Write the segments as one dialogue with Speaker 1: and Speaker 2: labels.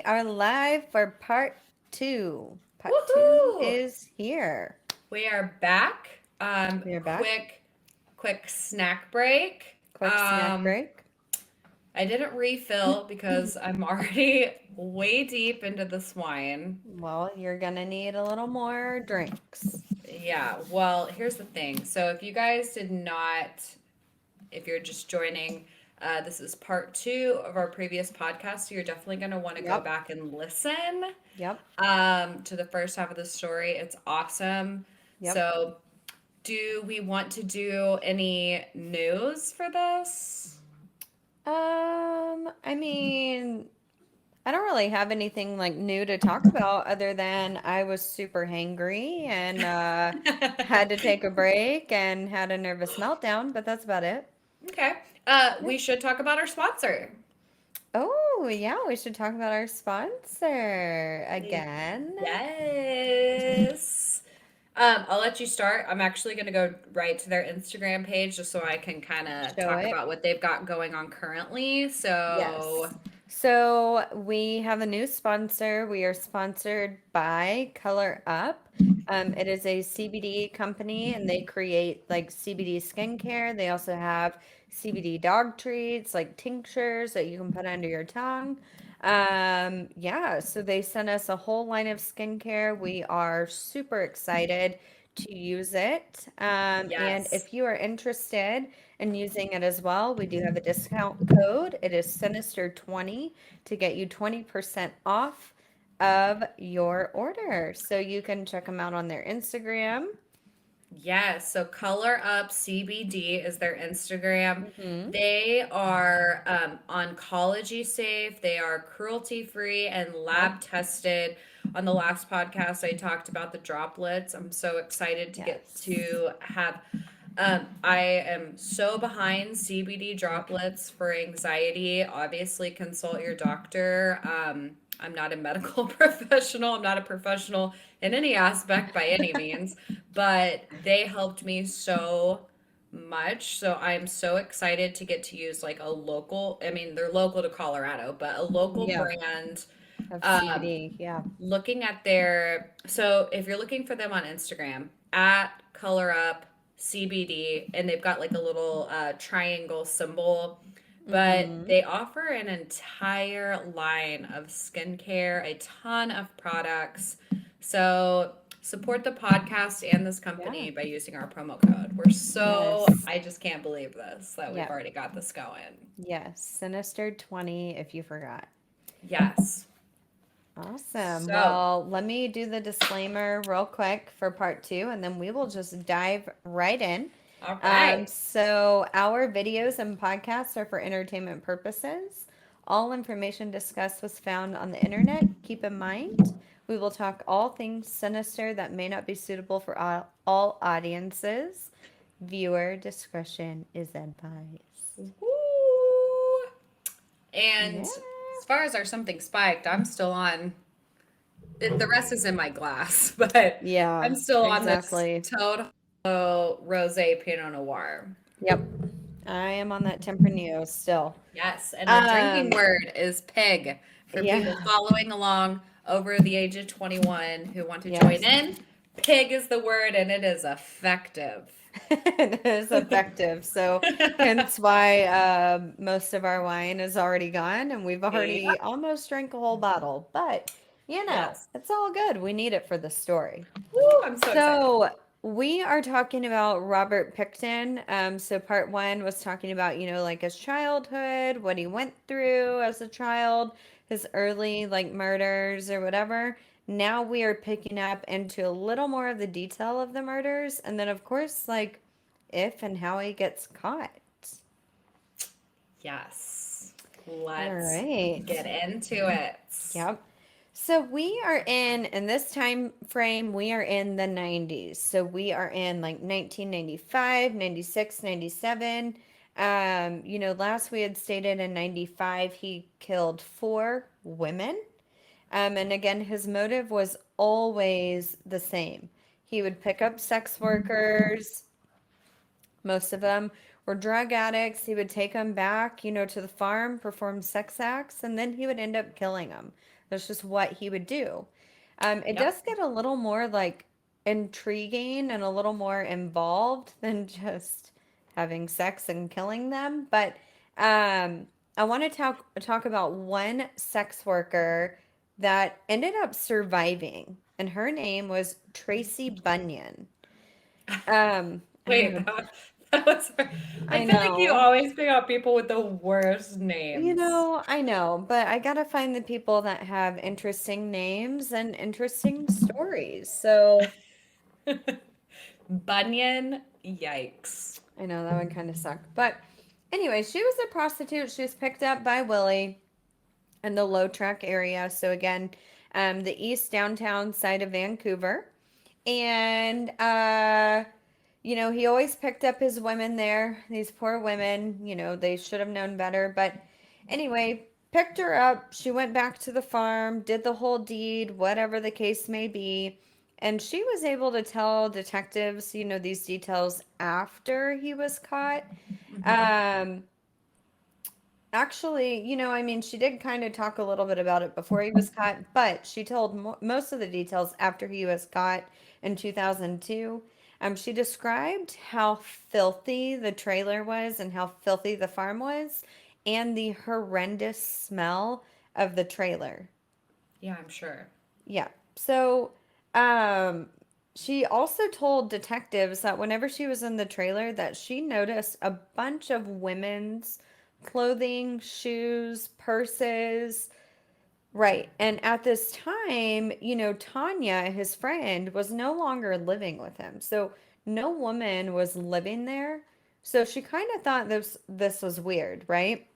Speaker 1: are live for part two. Part two
Speaker 2: Woohoo!
Speaker 1: is here.
Speaker 2: We are back.
Speaker 1: We are back.
Speaker 2: Quick snack break.
Speaker 1: Quick snack break.
Speaker 2: I didn't refill because I'm already way deep into this wine.
Speaker 1: Well, you're gonna need a little more drinks.
Speaker 2: Yeah, well, here's the thing. So if you guys did not, if you're just joining, this is part two of our previous podcast. So you're definitely going to want to go
Speaker 1: Yep.
Speaker 2: back and listen
Speaker 1: Yep.
Speaker 2: to the first half of the story. It's awesome.
Speaker 1: Yep.
Speaker 2: So do we want to do any news for this?
Speaker 1: I mean, I don't really have anything like new to talk about other than I was super hangry and had to take a break and had a nervous meltdown, but that's about it.
Speaker 2: Okay. We should talk about our sponsor.
Speaker 1: Oh, yeah, we should talk about our sponsor again.
Speaker 2: Yes. I'll let you start. I'm actually going to go right to their Instagram page just so I can kind of
Speaker 1: Show
Speaker 2: talk
Speaker 1: it.
Speaker 2: about what they've got going on currently. So,
Speaker 1: Yes. So we have a new sponsor. We are sponsored by Color Up. It is a CBD company and they create like CBD skincare. They also have CBD dog treats, like tinctures that you can put under your tongue. Yeah, so they sent us a whole line of skincare. We are super excited to use it. And
Speaker 2: yes.
Speaker 1: if you are interested in using it as well, we do have a discount code. It is Sinister20 to get you 20% off of your order. So you can check them out on their Instagram.
Speaker 2: Yes, so Color Up CBD is their Instagram.
Speaker 1: Hmm.
Speaker 2: They are oncology safe, they are cruelty free and
Speaker 1: Yep.
Speaker 2: lab tested. On the last podcast, I talked about the droplets. I'm so excited to get
Speaker 1: Yes.
Speaker 2: to have. I am so behind CBD droplets for anxiety. Obviously, consult your doctor. I'm not a medical professional. I'm not a professional in any aspect by any means, but they helped me so much. So I'm so excited to get to use like a local, I mean, they're local to Colorado, but a local
Speaker 1: Yeah.
Speaker 2: brand.
Speaker 1: Of
Speaker 2: Um,
Speaker 1: CBD. Yeah.
Speaker 2: Looking at their, so if you're looking for them on Instagram, at Color Up CBD, and they've got like a little triangle symbol, but
Speaker 1: Hmm.
Speaker 2: they offer an entire line of skincare, a ton of products. So support the podcast and this
Speaker 1: Yeah.
Speaker 2: company by using our promo code. We're so,
Speaker 1: Yes.
Speaker 2: I just can't believe this that we've
Speaker 1: Yeah.
Speaker 2: already got this going.
Speaker 1: Yes. Sinister 20 if you forgot.
Speaker 2: Yes.
Speaker 1: Awesome.
Speaker 2: So,
Speaker 1: Well, let me do the disclaimer real quick for part two, and then we will just dive right in.
Speaker 2: all right.
Speaker 1: So, our videos and podcasts are for entertainment purposes. All information discussed was found on the internet. Keep in mind, we will talk all things sinister that may not be suitable for all audiences. Viewer discretion is advised.
Speaker 2: Woo! And
Speaker 1: Yeah.
Speaker 2: as far as our something spiked, I'm still on. The rest is in my glass, but
Speaker 1: Yeah,
Speaker 2: I'm still on this
Speaker 1: exactly.
Speaker 2: Toad Hollow Rosé Pinot Noir.
Speaker 1: Yep. I am on that Tempranillo still.
Speaker 2: Yes, and the drinking
Speaker 1: Um,
Speaker 2: word is pig for people
Speaker 1: yeah.
Speaker 2: following along over the age of 21 who want to join
Speaker 1: Yes.
Speaker 2: in. Pig is the word, and it is effective.
Speaker 1: It is effective. So hence why most of our wine is already gone and we've already
Speaker 2: Yep.
Speaker 1: almost drank a whole bottle. But
Speaker 2: Yes.
Speaker 1: it's all good. We need it for the story.
Speaker 2: Woo! I'm so excited.
Speaker 1: So we are talking about Robert Pickton. So part one was talking about, like his childhood, what he went through as a child, his early like murders or whatever. Now we are picking up into a little more of the detail of the murders, and then of course, like if and how he gets caught.
Speaker 2: Yes.
Speaker 1: All
Speaker 2: Let's
Speaker 1: right.
Speaker 2: get into it.
Speaker 1: Yep. So we are in this time frame, we are in the 90s. So we are in like 1995, 96, 97. Last we had stated in 95 he killed 4 women. And again, his motive was always the same. He would pick up sex workers. Most of them were drug addicts. He would take them back, to the farm, perform sex acts, and then he would end up killing them. That's just what he would do. It
Speaker 2: Yep.
Speaker 1: does get a little more like intriguing and a little more involved than just having sex and killing them. But I want to talk about one sex worker that ended up surviving, and her name was Tracy Bunyan. I don't
Speaker 2: Wait,
Speaker 1: even.
Speaker 2: that was. I
Speaker 1: I
Speaker 2: feel like you
Speaker 1: know.
Speaker 2: always pick out people with the worst names.
Speaker 1: I know, but I gotta find the people that have interesting names and interesting stories. So
Speaker 2: Bunyan, yikes.
Speaker 1: I know that would kind of suck. But anyway, she was a prostitute. She was picked up by Willie in the Low Track area. So again, the east downtown side of Vancouver. And he always picked up his women there. These poor women, they should have known better. But anyway, picked her up. She went back to the farm, did the whole deed, whatever the case may be. And she was able to tell detectives, these details after he was caught.
Speaker 2: Hmm.
Speaker 1: Um, Actually, I mean, she did kind of talk a little bit about it before he was caught, but she told most of the details after he was caught in 2002. She described how filthy the trailer was and how filthy the farm was, and the horrendous smell of the trailer.
Speaker 2: Yeah, I'm sure.
Speaker 1: Yeah. So, um, she also told detectives that whenever she was in the trailer that she noticed a bunch of women's clothing, shoes, purses. Right. And at this time, Tanya, his friend, was no longer living with him. So no woman was living there. So she kind of thought this was weird, right?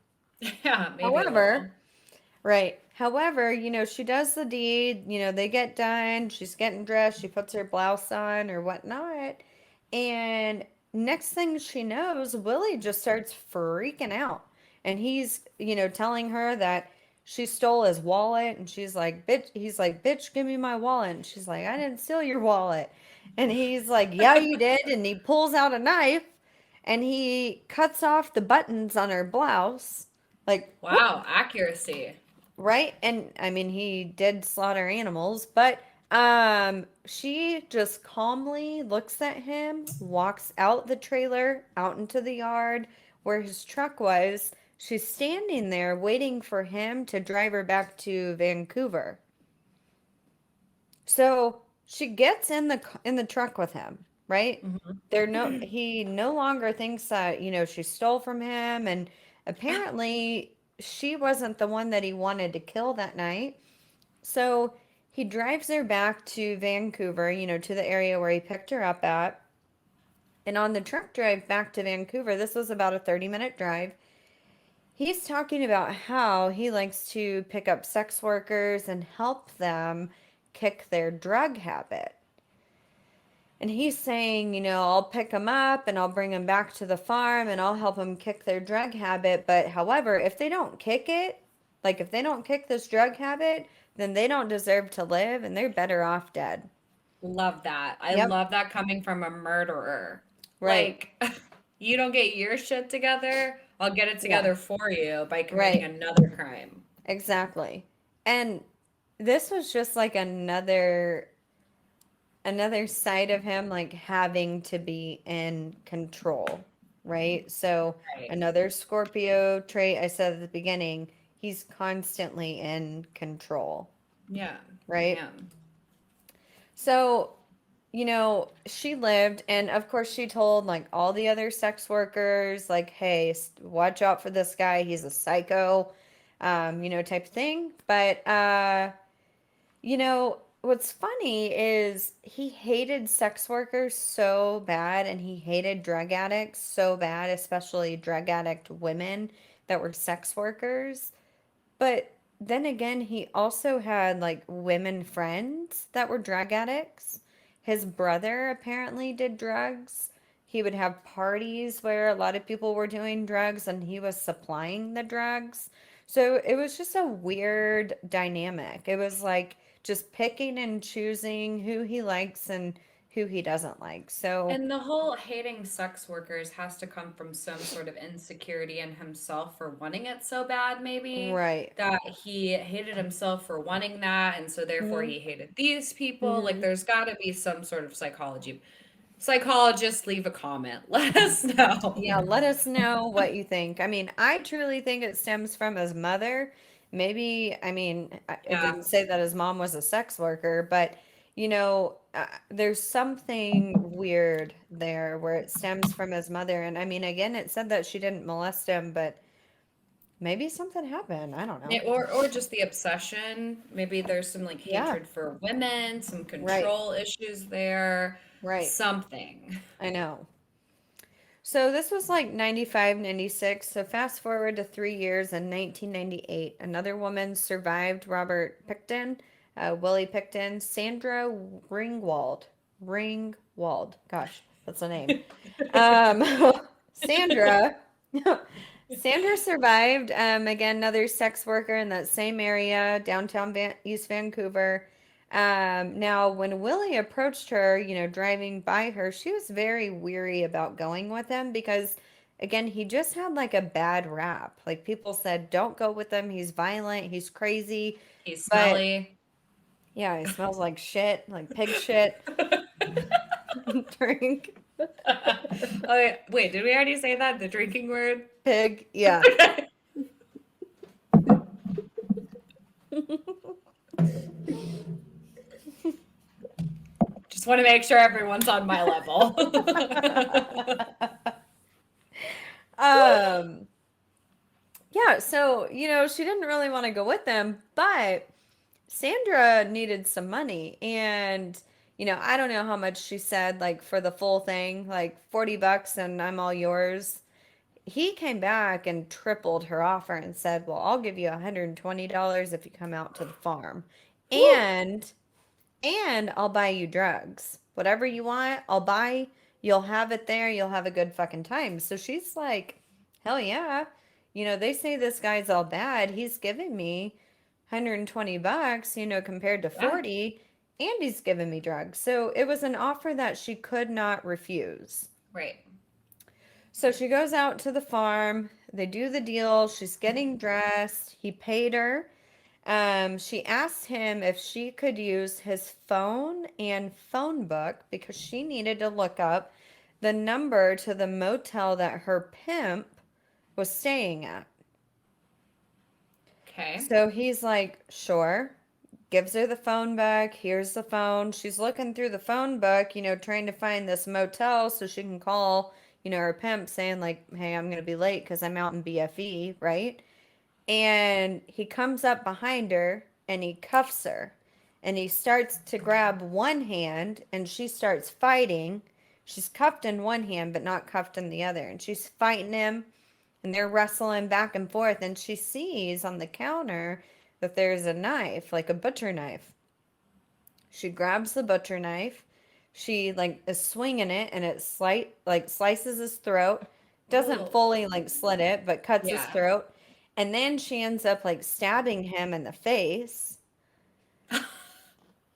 Speaker 2: Yeah, maybe a little.
Speaker 1: However, right. However, she does the deed, they get done, she's getting dressed, she puts her blouse on or whatnot. And next thing she knows, Willie just starts freaking out. And he's, telling her that she stole his wallet. And she's like, bitch, he's like, bitch, give me my wallet. And she's like, I didn't steal your wallet. And he's like, yeah, you did. And he pulls out a knife and he cuts off the buttons on her blouse. Like, whoop,
Speaker 2: Wow, accuracy.
Speaker 1: right? And I mean, he did slaughter animals, but she just calmly looks at him, walks out the trailer, out into the yard where his truck was. She's standing there waiting for him to drive her back to Vancouver. So she gets in the truck with him, right?
Speaker 2: Hmm.
Speaker 1: He no longer thinks that, she stole from him, and apparently she wasn't the one that he wanted to kill that night. So he drives her back to Vancouver, to the area where he picked her up at. And on the truck drive back to Vancouver, this was about a 30-minute drive. He's talking about how he likes to pick up sex workers and help them kick their drug habit. And he's saying, I'll pick them up and I'll bring them back to the farm and I'll help them kick their drug habit. But however, if they don't kick it, like if they don't kick this drug habit, then they don't deserve to live and they're better off dead.
Speaker 2: Love that. I
Speaker 1: Yep.
Speaker 2: love that coming from a murderer.
Speaker 1: Right.
Speaker 2: Like, you don't get your shit together, I'll get it
Speaker 1: Yeah.
Speaker 2: together for you by committing
Speaker 1: Right.
Speaker 2: another crime.
Speaker 1: Exactly. And this was just like another side of him like having to be in control, right? So
Speaker 2: Right.
Speaker 1: another Scorpio trait I said at the beginning, he's constantly in control,
Speaker 2: Yeah,
Speaker 1: right?
Speaker 2: man.
Speaker 1: So, she lived, and of course she told like all the other sex workers like, hey, watch out for this guy, he's a psycho, type thing. But what's funny is he hated sex workers so bad and he hated drug addicts so bad, especially drug addict women that were sex workers. But then again, he also had like women friends that were drug addicts. His brother apparently did drugs. He would have parties where a lot of people were doing drugs and he was supplying the drugs. So it was just a weird dynamic. It was like just picking and choosing who he likes and who he doesn't like. So,
Speaker 2: And the whole hating sex workers has to come from some sort of insecurity in himself for wanting it so bad, maybe
Speaker 1: right.
Speaker 2: that he hated himself for wanting that, and so therefore
Speaker 1: Hmm.
Speaker 2: he hated these people. Like,
Speaker 1: Hmm.
Speaker 2: there's got to be some sort of psychology. Psychologists, leave a comment. Let us know.
Speaker 1: Yeah, let us know what you think. I mean, I truly think it stems from his mother. Maybe, I mean, it
Speaker 2: Yeah.
Speaker 1: didn't say that his mom was a sex worker, but there's something weird there where it stems from his mother. And I mean, again, it said that she didn't molest him, but maybe something happened. I don't know.
Speaker 2: Or just the obsession. Maybe there's some like
Speaker 1: Yeah,
Speaker 2: hatred for women, some
Speaker 1: right,
Speaker 2: control issues there,
Speaker 1: right.
Speaker 2: something.
Speaker 1: I know. So this was like 95, 96. So fast forward to 3 years in 1998. Another woman survived Robert Pickton, Willie Pickton, Sandra Ringwald. Ringwald. Gosh, that's a name. Um, Sandra. Sandra survived. Again, another sex worker in that same area, downtown East Vancouver. Now, when Willie approached her, driving by her, she was very weary about going with him because, again, he just had like a bad rap. Like people said, don't go with him. He's violent. He's crazy.
Speaker 2: He's
Speaker 1: But
Speaker 2: smelly.
Speaker 1: yeah, he smells like shit, like pig shit. Drink
Speaker 2: Oh, wait, did we already say that? The drinking word?
Speaker 1: pig. Yeah.
Speaker 2: Okay. Just want to make sure everyone's on my level.
Speaker 1: um, yeah, so, she didn't really want to go with them, but Sandra needed some money. And, I don't know how much she said, like, for the full thing, like $40 and I'm all yours. He came back and tripled her offer and said, well, I'll give you $120 if you come out to the farm.
Speaker 2: Woo.
Speaker 1: And I'll buy you drugs. Whatever you want, I'll buy. You'll have it there. You'll have a good fucking time. So she's like, hell yeah. They say this guy's all bad. He's giving me $120, compared to
Speaker 2: Yeah,
Speaker 1: 40, and he's giving me drugs. So it was an offer that she could not refuse.
Speaker 2: right.
Speaker 1: So she goes out to the farm. They do the deal. She's getting dressed. He paid her. She asked him if she could use his phone and phone book because she needed to look up the number to the motel that her pimp was staying at.
Speaker 2: Okay.
Speaker 1: So he's like, sure. Gives her the phone book. Here's the phone. She's looking through the phone book, trying to find this motel so she can call, her pimp saying, like, hey, I'm going to be late because I'm out in BFE, right? And he comes up behind her and he cuffs her. And he starts to grab one hand and she starts fighting. She's cuffed in one hand, but not cuffed in the other. And she's fighting him and they're wrestling back and forth. And she sees on the counter that there's a knife, like a butcher knife. She grabs the butcher knife. She like is swinging it and it slices his throat. Doesn't
Speaker 2: Oh,
Speaker 1: fully like slit it, but cuts his
Speaker 2: yeah.
Speaker 1: throat. And then she ends up like stabbing him in the face.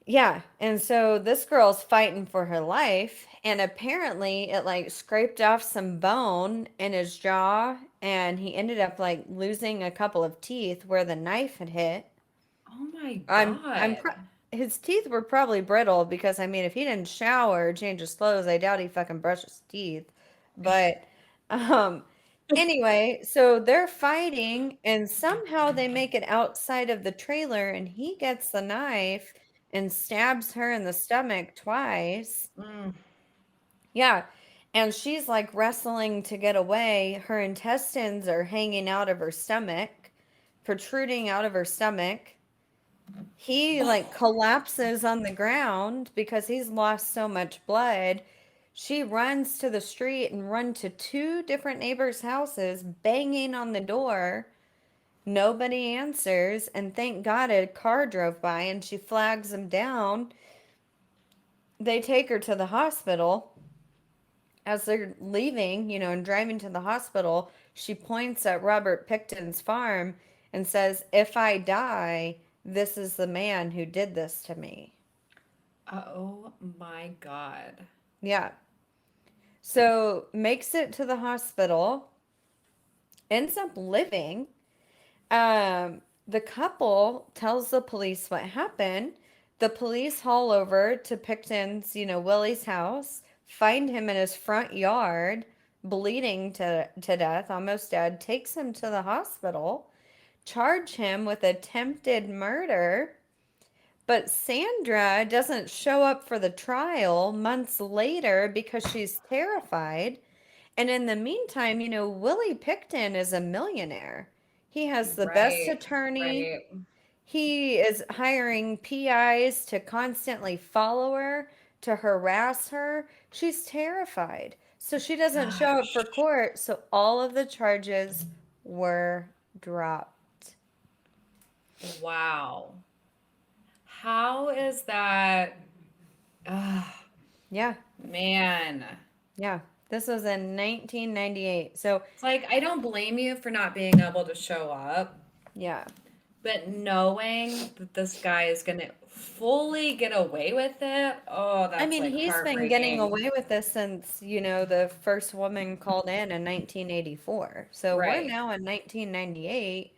Speaker 1: Yeah, and so this girl's fighting for her life, and apparently it like scraped off some bone in his jaw, and he ended up like losing a couple of teeth where the knife had hit.
Speaker 2: Oh my
Speaker 1: I'm
Speaker 2: God.
Speaker 1: his teeth were probably brittle because I mean if he didn't shower or change his clothes, I doubt he fucking brushed his teeth. But um anyway, so they're fighting and somehow they make it outside of the trailer and he gets the knife and stabs her in the stomach twice.
Speaker 2: Mm.
Speaker 1: Yeah. And she's like wrestling to get away. Her intestines are hanging out of her stomach, protruding out of her stomach. He like
Speaker 2: Oh,
Speaker 1: collapses on the ground because he's lost so much blood. She runs to the street and run to two different neighbors' houses, banging on the door. Nobody answers, and thank God a car drove by and she flags them down. They take her to the hospital. As they're leaving, and driving to the hospital, she points at Robert Picton's farm and says, if I die, this is the man who did this to me.
Speaker 2: Oh my God.
Speaker 1: Yeah. So makes it to the hospital, ends up living. The couple tells the police what happened. The police haul over to Picton's, Willie's house, find him in his front yard, bleeding to death, almost dead, takes him to the hospital, charge him with attempted murder. But Sandra doesn't show up for the trial months later because she's terrified. And in the meantime, Willie Pickton is a millionaire. He has the best
Speaker 2: Right,
Speaker 1: attorney.
Speaker 2: right.
Speaker 1: He is hiring PIs to constantly follow her, to harass her. She's terrified. So she doesn't show up for
Speaker 2: Gosh.
Speaker 1: court. So all of the charges were dropped.
Speaker 2: Wow. How is that? Ah,
Speaker 1: Yeah,
Speaker 2: man.
Speaker 1: yeah. This was in 1998. So,
Speaker 2: It's like, I don't blame you for not being able to show up,
Speaker 1: yeah.
Speaker 2: but knowing that this guy is going to fully get away with it, oh,
Speaker 1: I
Speaker 2: that's
Speaker 1: mean,
Speaker 2: like
Speaker 1: he's been getting
Speaker 2: heartbreaking.
Speaker 1: away with this since, the first woman called in 1984. So we're
Speaker 2: Right.
Speaker 1: now in 1998.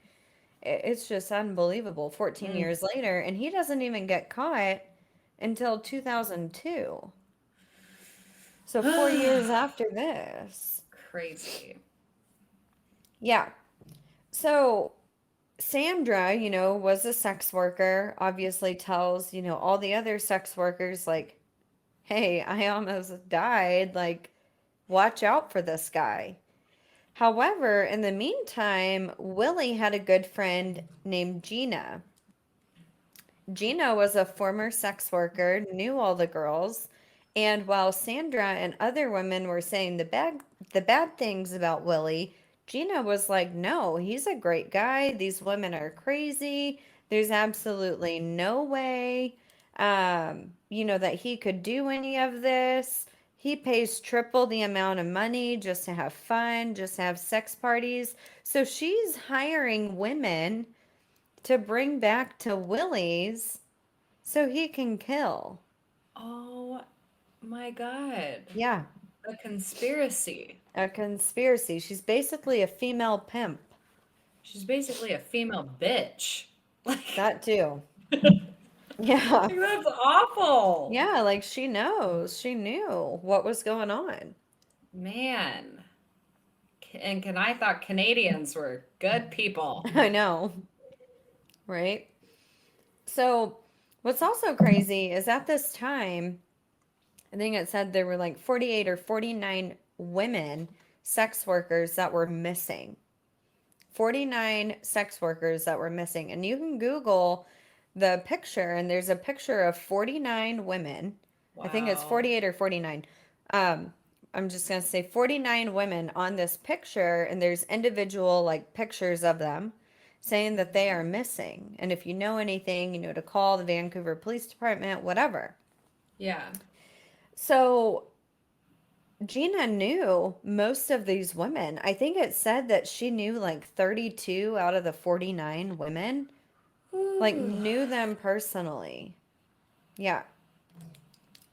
Speaker 1: It's just unbelievable. 14
Speaker 2: Mm.
Speaker 1: years later, and he doesn't even get caught until 2002. So 4 years after this.
Speaker 2: Crazy.
Speaker 1: Yeah. So Sandra, was a sex worker, obviously tells, all the other sex workers, like, hey, I almost died. Like, watch out for this guy. However, in the meantime, Willie had a good friend named Gina. Gina was a former sex worker, knew all the girls, and while Sandra and other women were saying the bad things about Willie, Gina was like, "No, he's a great guy. These women are crazy. There's absolutely no way that he could do any of this. He pays triple the amount of money just to have fun, just to have sex parties." So she's hiring women to bring back to Willie's so he can kill.
Speaker 2: Oh my God.
Speaker 1: Yeah,
Speaker 2: A conspiracy.
Speaker 1: a conspiracy. She's basically a female pimp.
Speaker 2: She's basically a female bitch. Like,
Speaker 1: That too. Yeah.
Speaker 2: that's awful.
Speaker 1: Yeah, like she knows. She knew what was going on.
Speaker 2: Man. And I thought Canadians were good people.
Speaker 1: I know, right? So, what's also crazy is at this time, I think it said there were like 48 or 49 women sex workers that were missing. 49 sex workers that were missing. And you can Google the picture, and there's a picture of 49 women. I think it's
Speaker 2: Wow.
Speaker 1: 48 or 49. Um, I'm just going to say 49 women on this picture, and there's individual like pictures of them saying that they are missing. And if you know anything, to call the Vancouver Police Department, whatever.
Speaker 2: Yeah.
Speaker 1: So Gina knew most of these women. I think it said that she knew like 32 out of the 49 women, like
Speaker 2: Ooh.
Speaker 1: knew them personally. Yeah.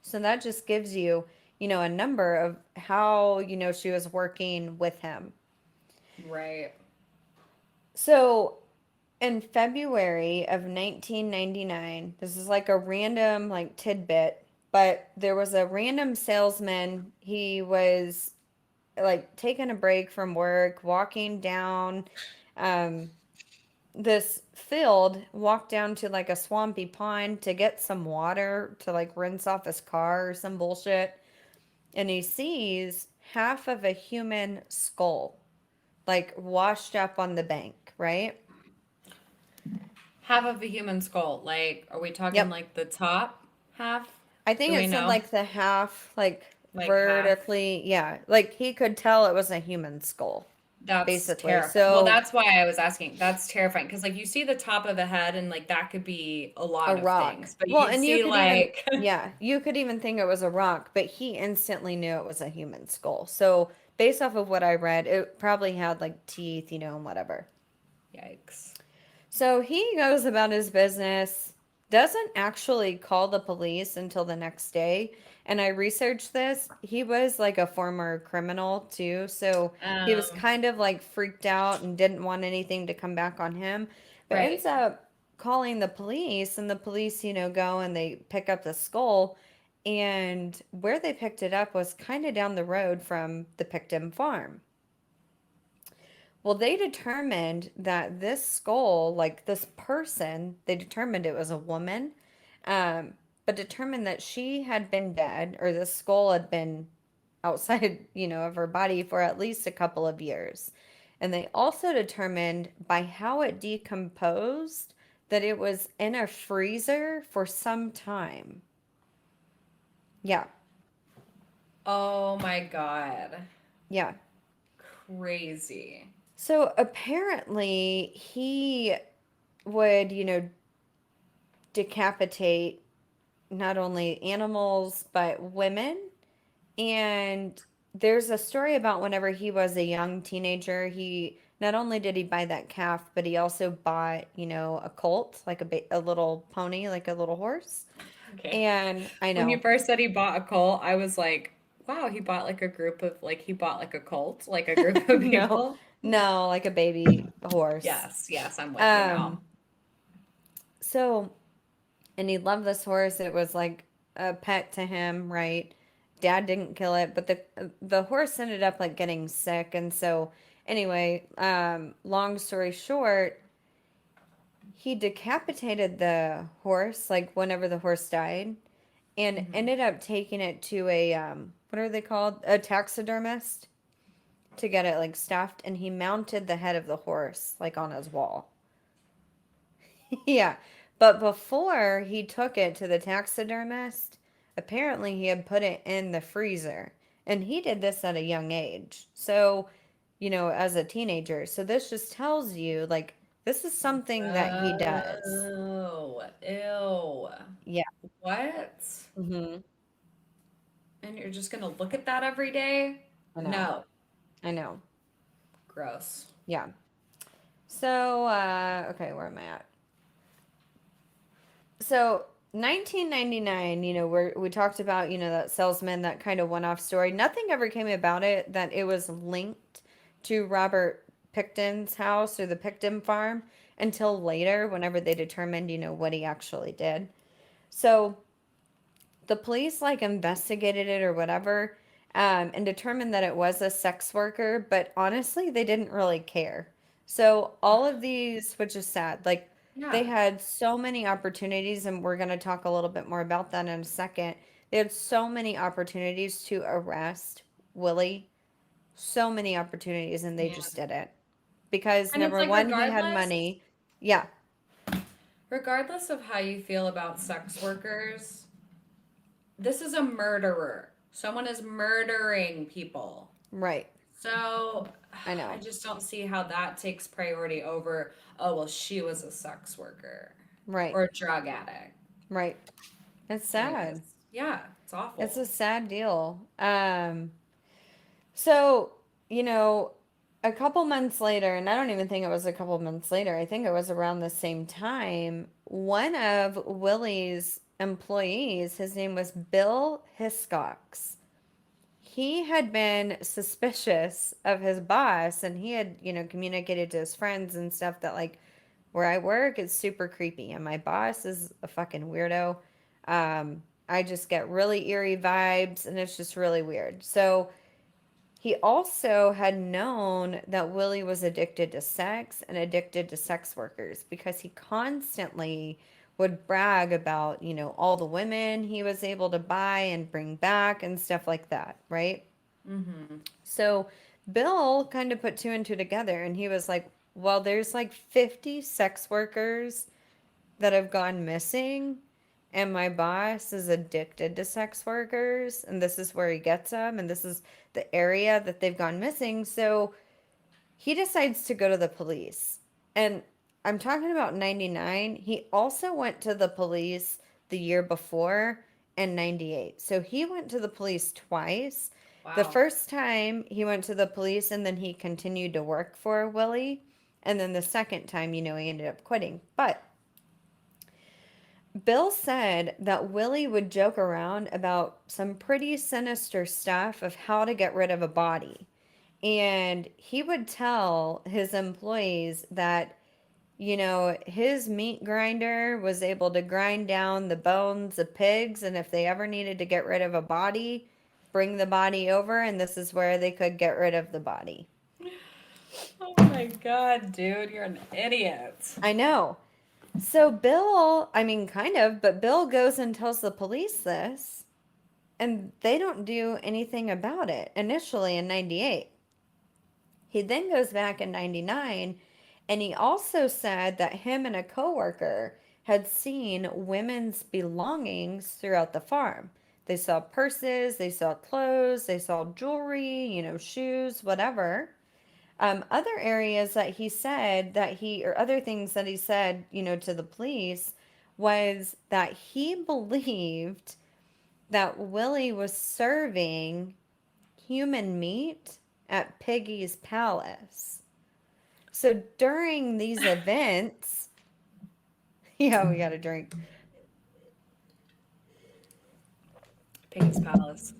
Speaker 1: So that just gives you, a number of how, she was working with him.
Speaker 2: Right.
Speaker 1: So in February of 1999, this is like a random like tidbit, but there was a random salesman. He was like taking a break from work, walking down um, this field, walked down to like a swampy pond to get some water to like rinse off his car or some bullshit. And he sees half of a human skull like washed up on the bank, right?
Speaker 2: Half of a human skull. Like, are we talking
Speaker 1: Yep.
Speaker 2: like the top half?
Speaker 1: I think
Speaker 2: Do we
Speaker 1: it said
Speaker 2: know?
Speaker 1: like the half, like
Speaker 2: Like half?
Speaker 1: vertically. Yeah. Like he could tell it was a human skull,
Speaker 2: That's
Speaker 1: basically.
Speaker 2: terrifying. Well,
Speaker 1: So
Speaker 2: that's why I was asking. That's terrifying because, like, you see the top of the head, and like that could be a
Speaker 1: a
Speaker 2: lot of
Speaker 1: rock.
Speaker 2: things, but
Speaker 1: Well,
Speaker 2: you
Speaker 1: and you
Speaker 2: see
Speaker 1: could even,
Speaker 2: like,
Speaker 1: yeah, you could even think it was a rock, but he instantly knew it was a human skull. So, based off of what I read, it probably had like teeth, and whatever.
Speaker 2: yikes.
Speaker 1: So, he goes about his business. doesn't actually call the police until the next day. And I researched this. He was like a former criminal too. So he was
Speaker 2: Um,
Speaker 1: kind of like freaked out and didn't want anything to come back on him, but ends
Speaker 2: right.
Speaker 1: up calling the police. And the police, go and they pick up the skull. And where they picked it up was kind of down the road from the Picton farm. Well, they determined that this skull, like this person, they determined it was a woman, um, but determined that she had been dead, or the skull had been outside, of her body for at least a couple of years. And they also determined by how it decomposed that it was in a freezer for some time. Yeah,
Speaker 2: Oh my God.
Speaker 1: yeah.
Speaker 2: Crazy.
Speaker 1: So apparently he would, decapitate not only animals but women. And there's a story about whenever he was a young teenager, he not only did he buy that calf, but he also bought, a colt, like a little pony, like a little horse.
Speaker 2: Okay.
Speaker 1: And I
Speaker 2: When you
Speaker 1: know,
Speaker 2: first said he bought a cult, I was like, wow, he bought like a cult, like a group of
Speaker 1: no,
Speaker 2: people.
Speaker 1: no, like a baby horse.
Speaker 2: Yes, yes, I'm with you
Speaker 1: Um,
Speaker 2: now.
Speaker 1: so and he loved this horse. It was like a pet to him, right? Dad didn't kill it, but the horse ended up like getting sick, and so anyway, long story short, he decapitated the horse like whenever the horse died, and
Speaker 2: Hmm.
Speaker 1: ended up taking it to a what are they called? A taxidermist to get it like stuffed, and he mounted the head of the horse like on his wall. Yeah. But before he took it to the taxidermist, apparently he had put it in the freezer. And he did this at a young age. So, as a teenager. So this just tells you, like, this is something that he does.
Speaker 2: Oh, ew.
Speaker 1: Yeah.
Speaker 2: What?
Speaker 1: Hmm.
Speaker 2: And you're just gonna look at that every day?
Speaker 1: I know.
Speaker 2: No.
Speaker 1: I know.
Speaker 2: Gross.
Speaker 1: Yeah. So, okay, where am I at? So 1999, we talked about, that salesman, that kind of one-off story. Nothing ever came about it that it was linked to Robert Picton's house or the Picton farm until later, whenever they determined, what he actually did. So the police like investigated it or whatever, and determined that it was a sex worker, but honestly, they didn't really care. So all of these, which is sad, like
Speaker 2: Yeah.
Speaker 1: they had so many opportunities, and we're going to talk a little bit more about that in a second. They had so many opportunities to arrest Willie, so many opportunities, and they just
Speaker 2: Man.
Speaker 1: didn't. Because
Speaker 2: And it's
Speaker 1: number
Speaker 2: like
Speaker 1: one, he had money. Yeah,
Speaker 2: regardless of how you feel about sex workers, this is a murderer. Someone is murdering people.
Speaker 1: right.
Speaker 2: So
Speaker 1: I
Speaker 2: I
Speaker 1: know.
Speaker 2: just don't see how that takes priority over, oh, well, she was a sex worker
Speaker 1: Right.
Speaker 2: or a drug addict.
Speaker 1: Right. It's
Speaker 2: Anyways,
Speaker 1: sad.
Speaker 2: yeah, it's
Speaker 1: It's a
Speaker 2: awful.
Speaker 1: sad deal. So, you know, a couple months later, and I don't even think it was a couple months later, I think it was around the same time, one of Willie's employees, his name was Bill Hiscox. He had been suspicious of his boss, and he had, communicated to his friends and stuff that, like, where I work, it's super creepy, and my boss is a fucking weirdo. I just get really eerie vibes, and it's just really weird. So he also had known that Willie was addicted to sex and addicted to sex workers because he constantly would brag about, all the women he was able to buy and bring back and stuff like that, right?
Speaker 2: Mm-hmm.
Speaker 1: So Bill kind of put two and two together, and he was like, well, there's like 50 sex workers that have gone missing, and my boss is addicted to sex workers, and this is where he gets them, and this is the area that they've gone missing. So he decides to go to the police. And I'm talking about 99. He also went to the police the year before in 98. So he went to the police twice. The
Speaker 2: Wow.
Speaker 1: first time he went to the police, and then he continued to work for Willie. And then the second time, he ended up quitting. But Bill said that Willie would joke around about some pretty sinister stuff of how to get rid of a body. And he would tell his employees that, his meat grinder was able to grind down the bones of pigs. And if they ever needed to get rid of a body, bring the body over, and this is where they could get rid of the body.
Speaker 2: Oh my God, dude, you're an idiot.
Speaker 1: I know. So Bill, I mean, kind of, but Bill goes and tells the police this, and they don't do anything about it initially in 98. He then goes back in 99, and he also said that him and a coworker had seen women's belongings throughout the farm. They saw purses, they saw clothes, they saw jewelry, shoes, whatever. Other areas that he said that or other things that he said, to the police was that he believed that Willie was serving human meat at Piggy's palace. So during these events, yeah, we got a drink.
Speaker 2: Piggy's Palace.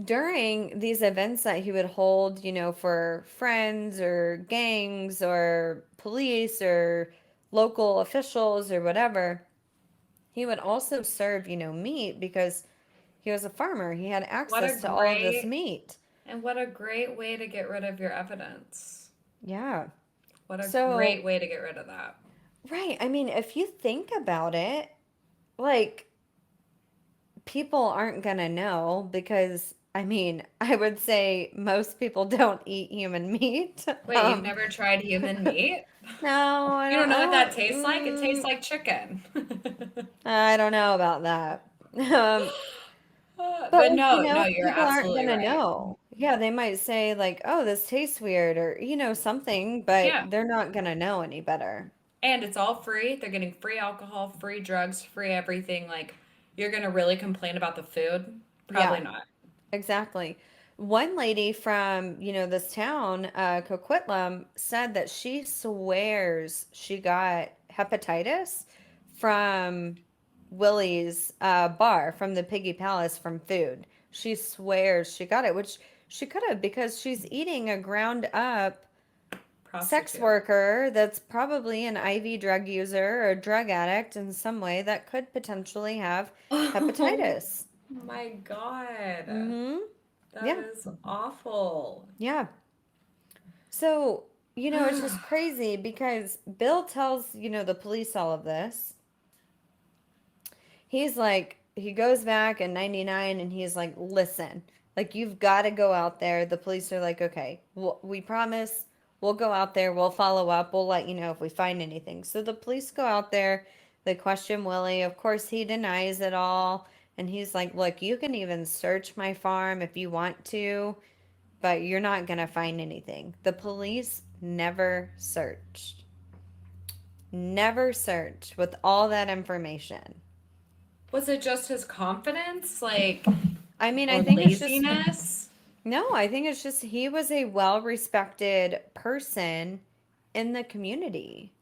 Speaker 1: During these events that he would hold, for friends or gangs or police or local officials or whatever, he would also serve, meat because he was a farmer. He had
Speaker 2: What a
Speaker 1: access to all of this
Speaker 2: great
Speaker 1: meat.
Speaker 2: and what a great way to get rid of your evidence.
Speaker 1: Yeah.
Speaker 2: What a
Speaker 1: So,
Speaker 2: great way to get rid of that.
Speaker 1: right. I mean, if you think about it, like, people aren't going to know because, I mean, I would say most people don't eat human meat.
Speaker 2: Wait, you've never tried human meat?
Speaker 1: No,
Speaker 2: You don't know
Speaker 1: I
Speaker 2: what that
Speaker 1: don't,
Speaker 2: tastes like? It tastes like chicken.
Speaker 1: I don't know about that. Um, but
Speaker 2: But
Speaker 1: like,
Speaker 2: no, no, you're
Speaker 1: people aren't
Speaker 2: absolutely
Speaker 1: gonna
Speaker 2: right.
Speaker 1: know. Yeah, they might say like, "Oh, this tastes weird," or something, but
Speaker 2: Yeah.
Speaker 1: they're not gonna know any better.
Speaker 2: And it's all free. They're getting free alcohol, free drugs, free everything. Like, you're going to really complain about the food? Probably
Speaker 1: Yeah,
Speaker 2: not.
Speaker 1: exactly. One lady from, this town, Coquitlam, said that she swears she got hepatitis from Willie's bar, from the Piggy Palace, from food. She swears she got it, which she could have because she's eating a ground up sex
Speaker 2: Prostitute.
Speaker 1: worker that's probably an IV drug user or a drug addict in some way that could potentially have
Speaker 2: Oh
Speaker 1: hepatitis.
Speaker 2: my God.
Speaker 1: Mm-hmm.
Speaker 2: That
Speaker 1: Yeah.
Speaker 2: is awful.
Speaker 1: Yeah. So, it's just crazy because Bill tells, the police all of this. He's like, he goes back in 99 and he's like, listen, like, you've got to go out there. The police are like, okay, we promise we'll go out there. We'll follow up. We'll let you know if we find anything. So the police go out there. They question Willie. Of course, he denies it all. And he's like, look, you can even search my farm if you want to, but you're not going to find anything. The police never searched. Never searched with all that information.
Speaker 2: Was it just his confidence? Like,
Speaker 1: I mean, I
Speaker 2: or
Speaker 1: think it's just,
Speaker 2: laziness?
Speaker 1: no, I think it's just he was a well respected person in the community.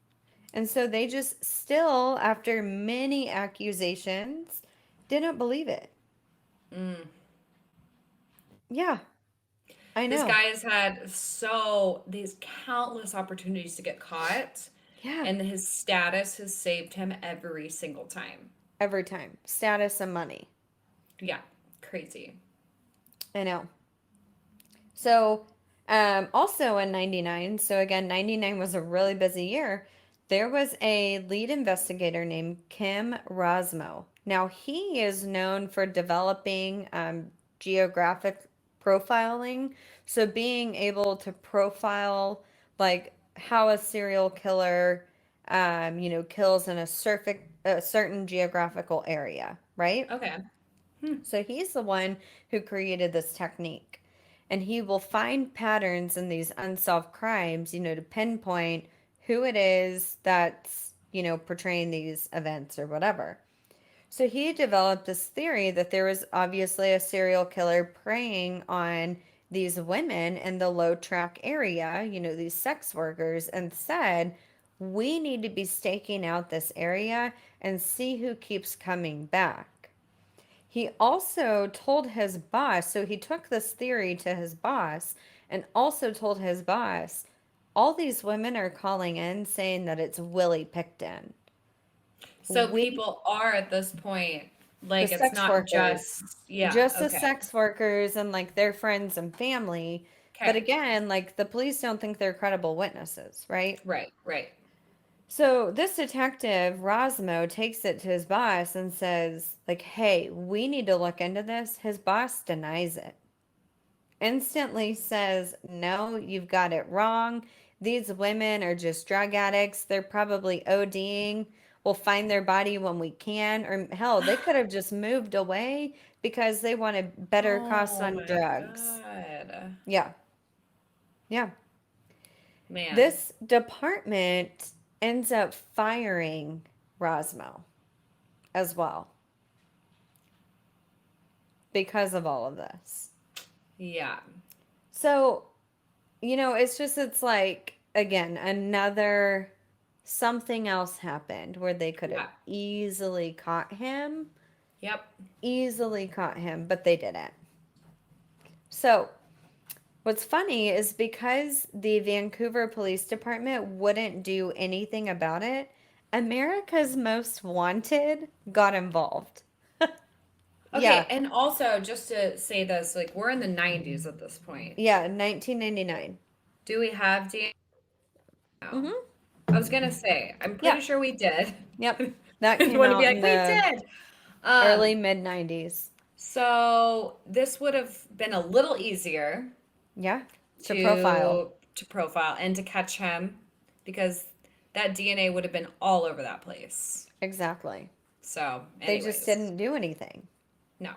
Speaker 1: And so they just still, after many accusations, didn't believe it.
Speaker 2: Mm.
Speaker 1: Yeah, I
Speaker 2: This
Speaker 1: know.
Speaker 2: guy has had these countless opportunities to get caught,
Speaker 1: Yeah,
Speaker 2: and his status has saved him every single time.
Speaker 1: every time. Status and money.
Speaker 2: Yeah, crazy.
Speaker 1: I know. So, also in 99, so again, 99 was a really busy year. There was a lead investigator named Kim Rosmo. Now, he is known for developing geographic profiling. So, being able to profile like how a serial killer, kills in a certain geographical area, right?
Speaker 2: Okay. Hmm.
Speaker 1: So he's the one who created this technique. And he will find patterns in these unsolved crimes, to pinpoint who it is that's, portraying these events or whatever. So he developed this theory that there was obviously a serial killer preying on these women in the low track area, these sex workers, and said, We need to be staking out this area and see who keeps coming back. He also told his boss, so he took this theory to his boss and also told his boss, all these women are calling in saying that it's Willie Pickton.
Speaker 2: So
Speaker 1: We,
Speaker 2: people are at this point,
Speaker 1: the
Speaker 2: like it's
Speaker 1: sex
Speaker 2: not
Speaker 1: workers,
Speaker 2: just, yeah,
Speaker 1: just the
Speaker 2: okay.
Speaker 1: sex workers and like their friends and family. But
Speaker 2: Okay.
Speaker 1: again, like the police don't think they're credible witnesses, right?
Speaker 2: Right, right.
Speaker 1: So this detective, Rosmo, takes it to his boss and says, like, hey, we need to look into this. His boss denies it. Instantly says, no, you've got it wrong. These women are just drug addicts. They're probably ODing. We'll find their body when we can. Or hell, they could have just moved away because they wanted better costs
Speaker 2: Oh
Speaker 1: on
Speaker 2: my
Speaker 1: drugs.
Speaker 2: God.
Speaker 1: Yeah, yeah.
Speaker 2: Man.
Speaker 1: This department ends up firing Rosmo as well because of all of this.
Speaker 2: Yeah.
Speaker 1: So, it's like, again, another something else happened where they could have
Speaker 2: Yeah. Yep.
Speaker 1: easily caught him, but they didn't. So, what's funny is because the Vancouver Police Department wouldn't do anything about it, America's Most Wanted got involved.
Speaker 2: Okay,
Speaker 1: Yeah,
Speaker 2: and also just to say this, like we're in the 90s at this point.
Speaker 1: yeah, 1999.
Speaker 2: Do we have DNA now?
Speaker 1: Mm-hmm.
Speaker 2: I was gonna say, I'm
Speaker 1: Yeah,
Speaker 2: pretty sure we did.
Speaker 1: yep. That
Speaker 2: I
Speaker 1: came
Speaker 2: want to be
Speaker 1: out
Speaker 2: like,
Speaker 1: in
Speaker 2: we
Speaker 1: the
Speaker 2: did.
Speaker 1: early
Speaker 2: Um,
Speaker 1: mid 90s.
Speaker 2: so this would have been a little easier
Speaker 1: Yeah, to profile.
Speaker 2: to profile and to catch him because that DNA would have been all over that place.
Speaker 1: Exactly.
Speaker 2: So,
Speaker 1: They just
Speaker 2: anyways,
Speaker 1: didn't do anything.
Speaker 2: no.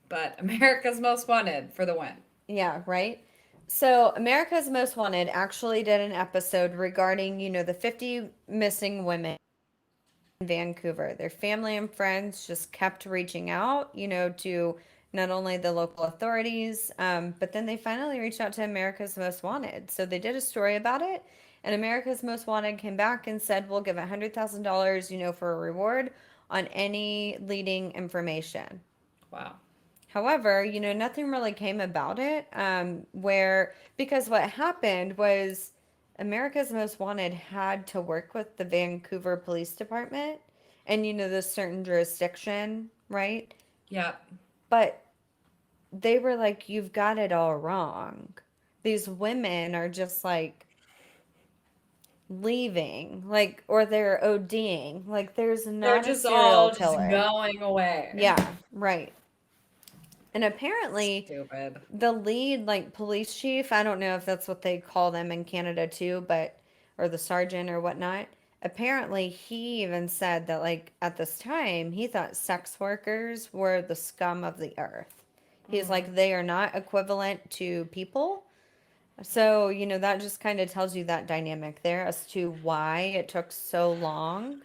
Speaker 2: But America's Most Wanted for the win.
Speaker 1: Yeah, right? So, America's Most Wanted actually did an episode regarding, the 50 missing women in Vancouver. Their family and friends just kept reaching out, to not only the local authorities, but then they finally reached out to America's Most Wanted. So, they did a story about it, and America's Most Wanted came back and said, we'll give $100,000, for a reward on any leading information.
Speaker 2: Wow.
Speaker 1: However, nothing really came about it. Because what happened was America's Most Wanted had to work with the Vancouver Police Department and, the certain jurisdiction, right?
Speaker 2: Yep.
Speaker 1: But they were like, you've got it all wrong. These women are just like leaving, like, or they're ODing. Like, there's
Speaker 2: They're
Speaker 1: not a
Speaker 2: just
Speaker 1: serial
Speaker 2: all just
Speaker 1: killer.
Speaker 2: going away.
Speaker 1: Yeah, right. And apparently,
Speaker 2: Stupid.
Speaker 1: the lead, like, police chief, I don't know if that's what they call them in Canada too, but, or the sergeant or whatnot. Apparently, he even said that, like, at this time, he thought sex workers were the scum of the earth. He's
Speaker 2: Mm.
Speaker 1: like, they are not equivalent to people. So, that just kind of tells you that dynamic there as to why it took so long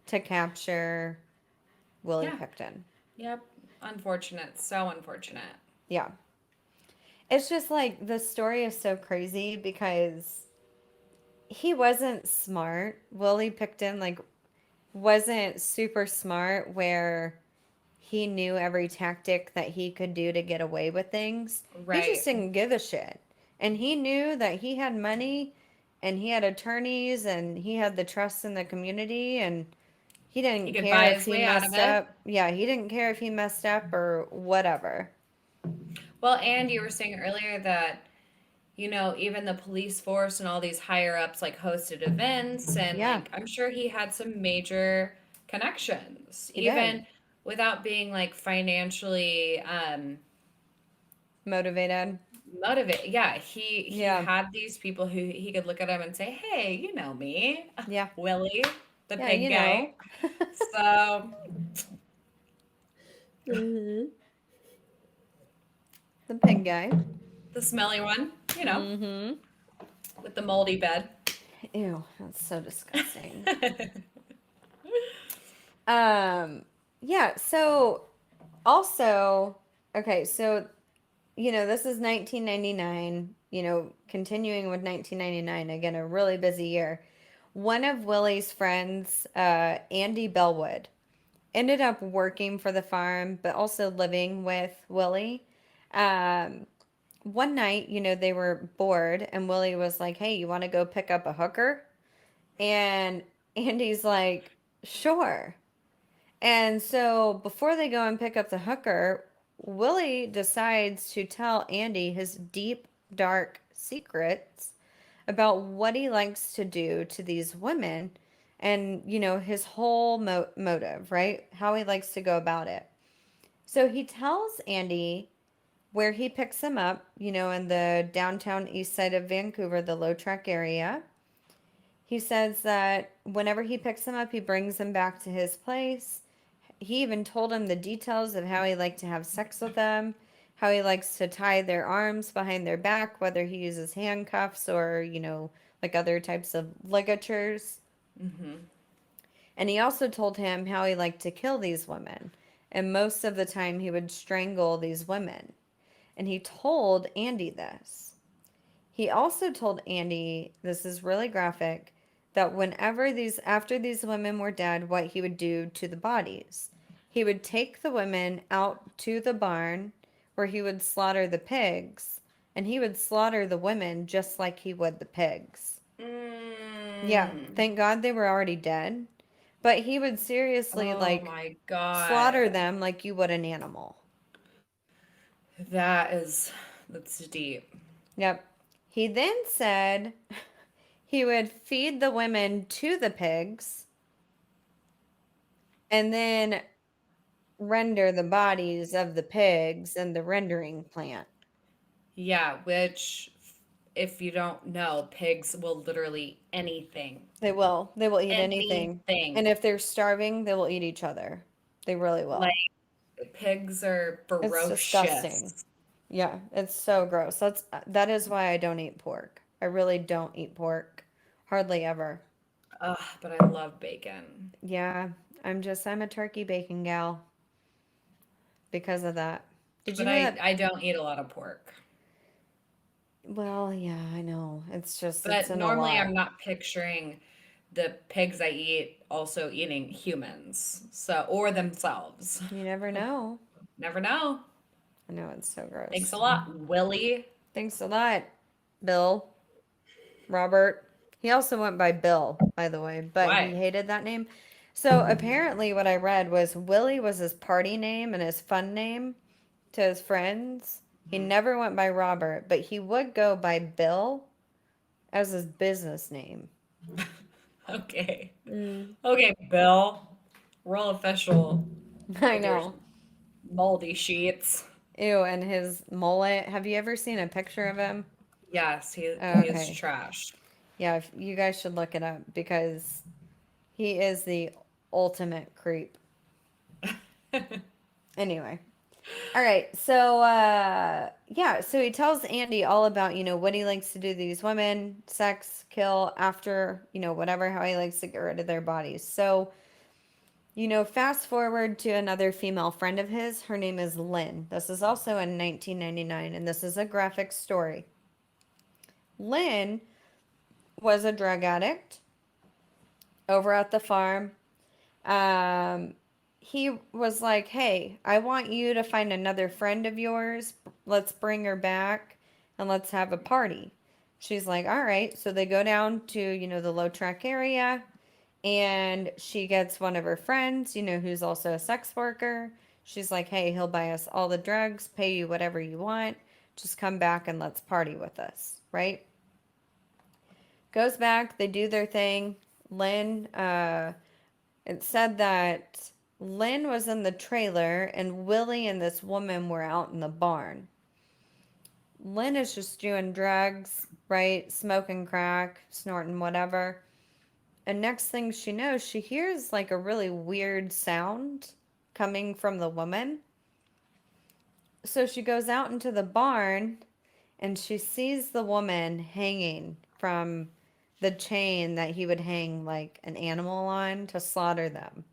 Speaker 1: to capture Willie
Speaker 2: Yeah.
Speaker 1: Picton.
Speaker 2: Yep. Unfortunate. So unfortunate.
Speaker 1: Yeah. It's just like the story is so crazy because he wasn't smart. Willie Pickton like wasn't super smart where he knew every tactic that he could do to get away with things. He just
Speaker 2: Right.
Speaker 1: didn't give a shit. And he knew that he had money and he had attorneys and he had the trust in the community and he
Speaker 2: He
Speaker 1: didn't
Speaker 2: could buy
Speaker 1: care if
Speaker 2: his
Speaker 1: he
Speaker 2: way out of
Speaker 1: messed
Speaker 2: it.
Speaker 1: up. Yeah, he didn't care if he messed up or whatever.
Speaker 2: Well, and you were saying earlier that, even the police force and all these higher ups like hosted events and
Speaker 1: Yeah,
Speaker 2: like I'm sure he had some major connections,
Speaker 1: he did.
Speaker 2: even without being like financially
Speaker 1: Motivated.
Speaker 2: motivated. Yeah, he
Speaker 1: Yeah.
Speaker 2: had these people who he could look at him and say, "Hey, you know me,
Speaker 1: Yeah.
Speaker 2: Willie, the
Speaker 1: Yeah,
Speaker 2: pig guy." So
Speaker 1: Mhm. The pig guy.
Speaker 2: the smelly one,
Speaker 1: Mm-hmm.
Speaker 2: with the moldy bed.
Speaker 1: Ew, that's so disgusting. Um, yeah, so also, okay, so, this is 1999, continuing with 1999, again, a really busy year. One of Willie's friends, Andy Bellwood, ended up working for the farm, but also living with Willie. Um, One night, they were bored, and Willie was like, "Hey, you want to go pick up a hooker?" And Andy's like, "Sure." And so before they go and pick up the hooker, Willie decides to tell Andy his deep, dark secrets about what he likes to do to these women and, his whole motive, right? How he likes to go about it. So he tells Andy where he picks him up, in the downtown east side of Vancouver, the Low Track area. He says that whenever he picks him up, he brings him back to his place. He even told him the details of how he liked to have sex with them, how he likes to tie their arms behind their back, whether he uses handcuffs or, like other types of ligatures.
Speaker 2: Mm-hmm.
Speaker 1: And he also told him how he liked to kill these women. And most of the time, he would strangle these women. And he told Andy this. He also told Andy, this is really graphic, that after these women were dead, what he would do to the bodies. He would take the women out to the barn where he would slaughter the pigs, and he would slaughter the women just like he would the pigs. Yeah,
Speaker 2: Mm.
Speaker 1: thank God they were already dead. But he would seriously,
Speaker 2: Oh
Speaker 1: like,
Speaker 2: my
Speaker 1: slaughter
Speaker 2: God.
Speaker 1: them like you would an animal.
Speaker 2: That's deep.
Speaker 1: Yep. He then said he would feed the women to the pigs and then render the bodies of the pigs in the rendering plant.
Speaker 2: Yeah, which, if you don't know, pigs will literally anything.
Speaker 1: They will. They will eat anything. And
Speaker 2: Anything.
Speaker 1: if they're starving, they will eat each other. They really will.
Speaker 2: Like, pigs are
Speaker 1: It's disgusting.
Speaker 2: ferocious.
Speaker 1: Yeah, it's so gross. That is why I don't eat pork. I really don't eat pork. Hardly ever.
Speaker 2: Ugh, but I love bacon.
Speaker 1: Yeah, I'm a turkey bacon gal because of that. Did you
Speaker 2: But
Speaker 1: know
Speaker 2: I,
Speaker 1: that?
Speaker 2: I don't eat a lot of pork.
Speaker 1: Well, yeah, I know. It's
Speaker 2: But
Speaker 1: in a
Speaker 2: normally
Speaker 1: lot.
Speaker 2: I'm not picturing the pigs I eat also eating humans. So, or themselves.
Speaker 1: You never know.
Speaker 2: Never know.
Speaker 1: I know it's so
Speaker 2: Thanks a
Speaker 1: gross.
Speaker 2: lot, Willie.
Speaker 1: Thanks a lot, Bill. Robert. He also went by Bill, by the way, but he
Speaker 2: Why?
Speaker 1: hated that name. So apparently, what I read was Willie was his party name and his fun name to his friends. He
Speaker 2: Mhm.
Speaker 1: never went by Robert, but he would go by Bill as his business name.
Speaker 2: Okay.
Speaker 1: Mm,
Speaker 2: Okay, Bill. Roll official
Speaker 1: I
Speaker 2: with your
Speaker 1: know.
Speaker 2: moldy sheets.
Speaker 1: Ew, and his mullet. Have you ever seen a picture of him?
Speaker 2: Yes, he is
Speaker 1: Okay.
Speaker 2: trash.
Speaker 1: Yeah, you guys should look it up because he is the ultimate creep. Anyway. All right. So yeah, so he tells Andy all about, what he likes to do to these women, sex, kill, after, whatever, how he likes to get rid of their bodies. So, fast forward to another female friend of his. Her name is Lynn. This is also in 1999, and this is a graphic story. Lynn was a drug addict over at the farm. Um, he was like, "Hey, I want you to find another friend of yours. Let's bring her back and let's have a party." She's like, "All right." So they go down to, the low track area, and she gets one of her friends, who's also a sex worker. She's like, "Hey, he'll buy us all the drugs, pay you whatever you want. Just come back and let's party with us." Right? Goes back, they do their thing. Lynn, it said that Lynn was in the trailer and Willie and this woman were out in the barn. Lynn is just doing drugs, right? Smoking crack, snorting whatever. And next thing she knows, she hears like a really weird sound coming from the woman. So she goes out into the barn and she sees the woman hanging from the chain that he would hang like an animal on to slaughter them.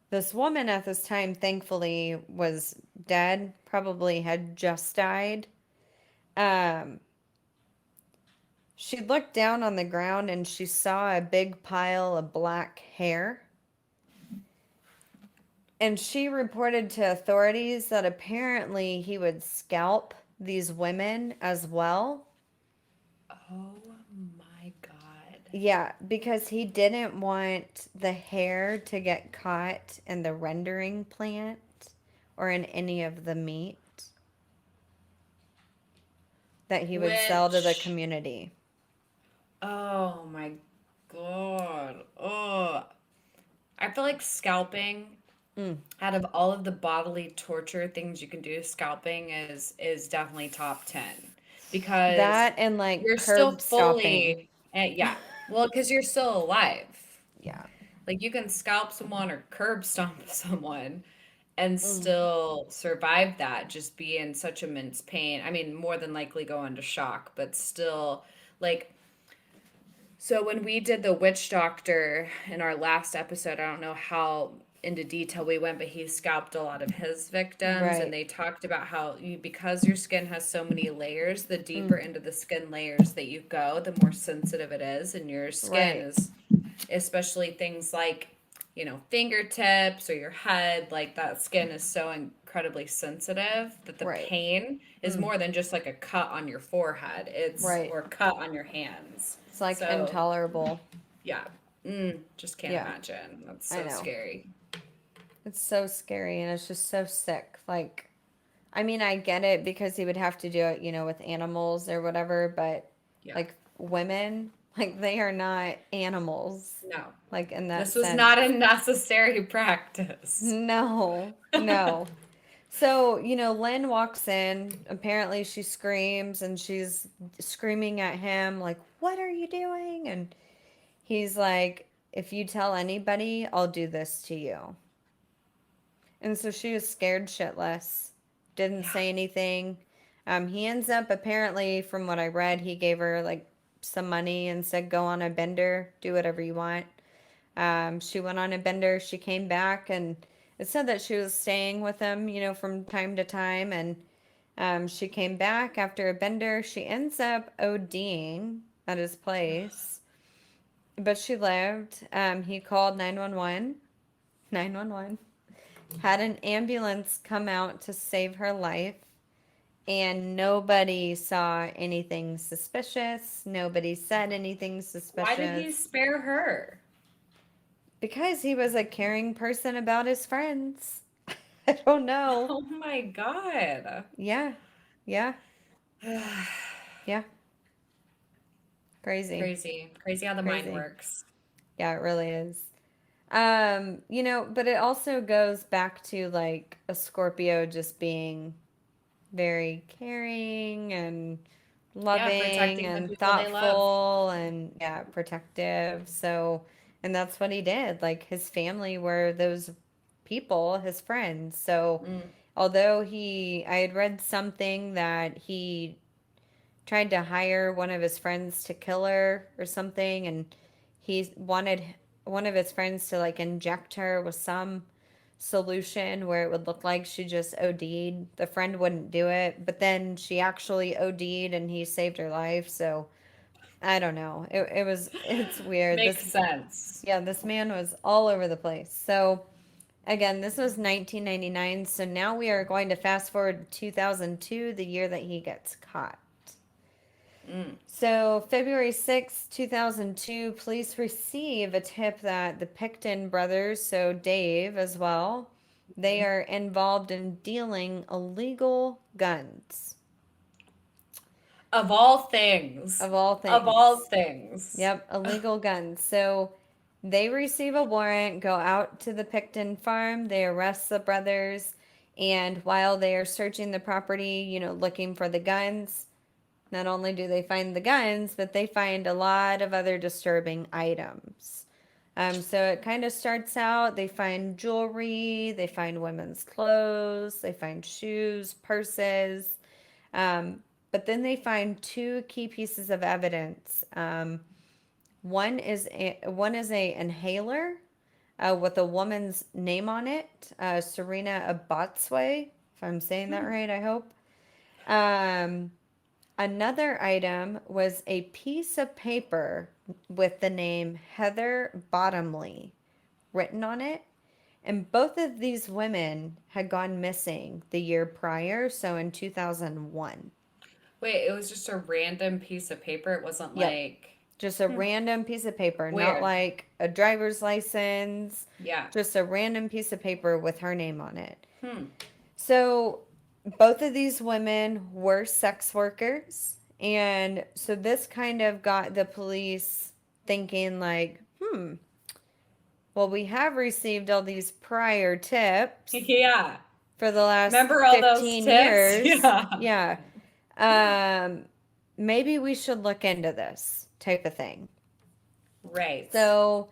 Speaker 1: This woman at this time, thankfully, was dead, probably had just died. Um, she looked down on the ground and she saw a big pile of black hair. And she reported to authorities that apparently he would scalp these women as well.
Speaker 2: Oh my God.
Speaker 1: Yeah, because he didn't want the hair to get caught in the rendering plant or in any of the meat that he would sell to the
Speaker 2: Which,
Speaker 1: community.
Speaker 2: oh my God. Oh, I feel like scalping,
Speaker 1: Mm.
Speaker 2: out of all of the bodily torture things you can do, scalping is definitely top 10 because
Speaker 1: That and like
Speaker 2: you're still
Speaker 1: curb stomping.
Speaker 2: fully, yeah. Well, because you're still alive.
Speaker 1: Yeah.
Speaker 2: Like you can scalp someone or curb stomp someone and
Speaker 1: Mm.
Speaker 2: still survive that, just be in such immense pain. I mean, more than likely go into shock, but still, like, so when we did the witch doctor in our last episode, I don't know how into detail we went, but he scalped a lot of his victims, and
Speaker 1: Right.
Speaker 2: they talked about how because your skin has so many layers, the
Speaker 1: Mm.
Speaker 2: deeper into the skin layers that you go, the more sensitive it is, and your skin
Speaker 1: Right.
Speaker 2: is, especially things like, fingertips or your head, like that skin is so incredibly sensitive that the
Speaker 1: Right.
Speaker 2: pain is
Speaker 1: Mm.
Speaker 2: more than just like a cut on your forehead. It's
Speaker 1: Right.
Speaker 2: or a cut on your hands.
Speaker 1: It's like
Speaker 2: So,
Speaker 1: intolerable.
Speaker 2: yeah. Just can't
Speaker 1: Yeah,
Speaker 2: imagine. That's
Speaker 1: I
Speaker 2: so
Speaker 1: know.
Speaker 2: scary.
Speaker 1: It's so scary and it's just so sick. Like, I mean, I get it because he would have to do it, with animals or whatever, but
Speaker 2: Yeah.
Speaker 1: like women, like they are not animals,
Speaker 2: No.
Speaker 1: like in that
Speaker 2: This was not a
Speaker 1: sense.
Speaker 2: necessary practice.
Speaker 1: No, no. So, Lynn walks in. Apparently, she screams and she's screaming at him, like, what are you doing? And he's like, if you tell anybody, I'll do this to you. And so she was scared shitless, didn't
Speaker 2: Yeah.
Speaker 1: say anything. He ends up, apparently, from what I read, he gave her like some money and said, go on a bender, do whatever you want. She went on a bender. She came back and it said that she was staying with him, from time to time. And she came back after a bender. She ends up ODing at his place, but she lived. He called 911. 911. Had an ambulance come out to save her life. And nobody saw anything suspicious. Nobody said anything
Speaker 2: Why did he
Speaker 1: suspicious.
Speaker 2: spare her?
Speaker 1: Because he was a caring person about his friends. I don't know.
Speaker 2: Oh my God.
Speaker 1: Yeah. Yeah. Yeah. Crazy.
Speaker 2: Crazy. Crazy how the mind
Speaker 1: Crazy.
Speaker 2: works.
Speaker 1: Yeah, it really is. But it also goes back to like a Scorpio just being very caring and
Speaker 2: Yeah,
Speaker 1: loving
Speaker 2: protecting the
Speaker 1: and
Speaker 2: people they love.
Speaker 1: thoughtful and yeah, protective. So, and that's what he did. Like his family were those people, his friends. So,
Speaker 2: Mm.
Speaker 1: although I had read something that he tried to hire one of his friends to kill her or something, and he wanted one of his friends to like inject her with some solution where it would look like she just OD'd. The friend wouldn't do it, but then she actually OD'd and he saved her life. So I don't know. It's weird.
Speaker 2: Makes sense.
Speaker 1: This man was all over the place. So again, this was 1999. So now we are going to fast forward to 2002, the year that he gets caught.
Speaker 2: Mm.
Speaker 1: So, February 6, 2002, police receive a tip that the Picton brothers, so Dave as well, they
Speaker 2: Mhm.
Speaker 1: are involved in dealing illegal guns,
Speaker 2: Of all things.
Speaker 1: of all
Speaker 2: Of all
Speaker 1: things.
Speaker 2: things.
Speaker 1: Yep, illegal guns. So, they receive a warrant, go out to the Picton farm, they arrest the brothers, and while they are searching the property, looking for the guns, not only do they find the guns, but they find a lot of other disturbing items. So it kind of starts out, they find jewelry, they find women's clothes, they find shoes, purses, um, but then they find two key pieces of evidence. One is a inhaler with a woman's name on it, Serena Abotsway, if I'm saying that right, I hope. Um, Another item was a piece of paper with the name Heather Bottomley written on it. And both of these women had gone missing the year prior, so in 2001.
Speaker 2: Wait, it was just a random piece of paper. It wasn't
Speaker 1: Yep.
Speaker 2: like,
Speaker 1: Just a
Speaker 2: hmm,
Speaker 1: random piece of paper, not
Speaker 2: weird.
Speaker 1: like a driver's license,
Speaker 2: Yeah.
Speaker 1: just a random piece of paper with her name on it.
Speaker 2: Hmm.
Speaker 1: So both of these women were sex workers. And so this kind of got the police thinking, like, well, we have received all these prior tips
Speaker 2: Yeah.
Speaker 1: for the last
Speaker 2: Remember all those
Speaker 1: 15
Speaker 2: tips?
Speaker 1: years.
Speaker 2: Yeah.
Speaker 1: Yeah. Um, maybe we should look into this type of thing.
Speaker 2: Right.
Speaker 1: So,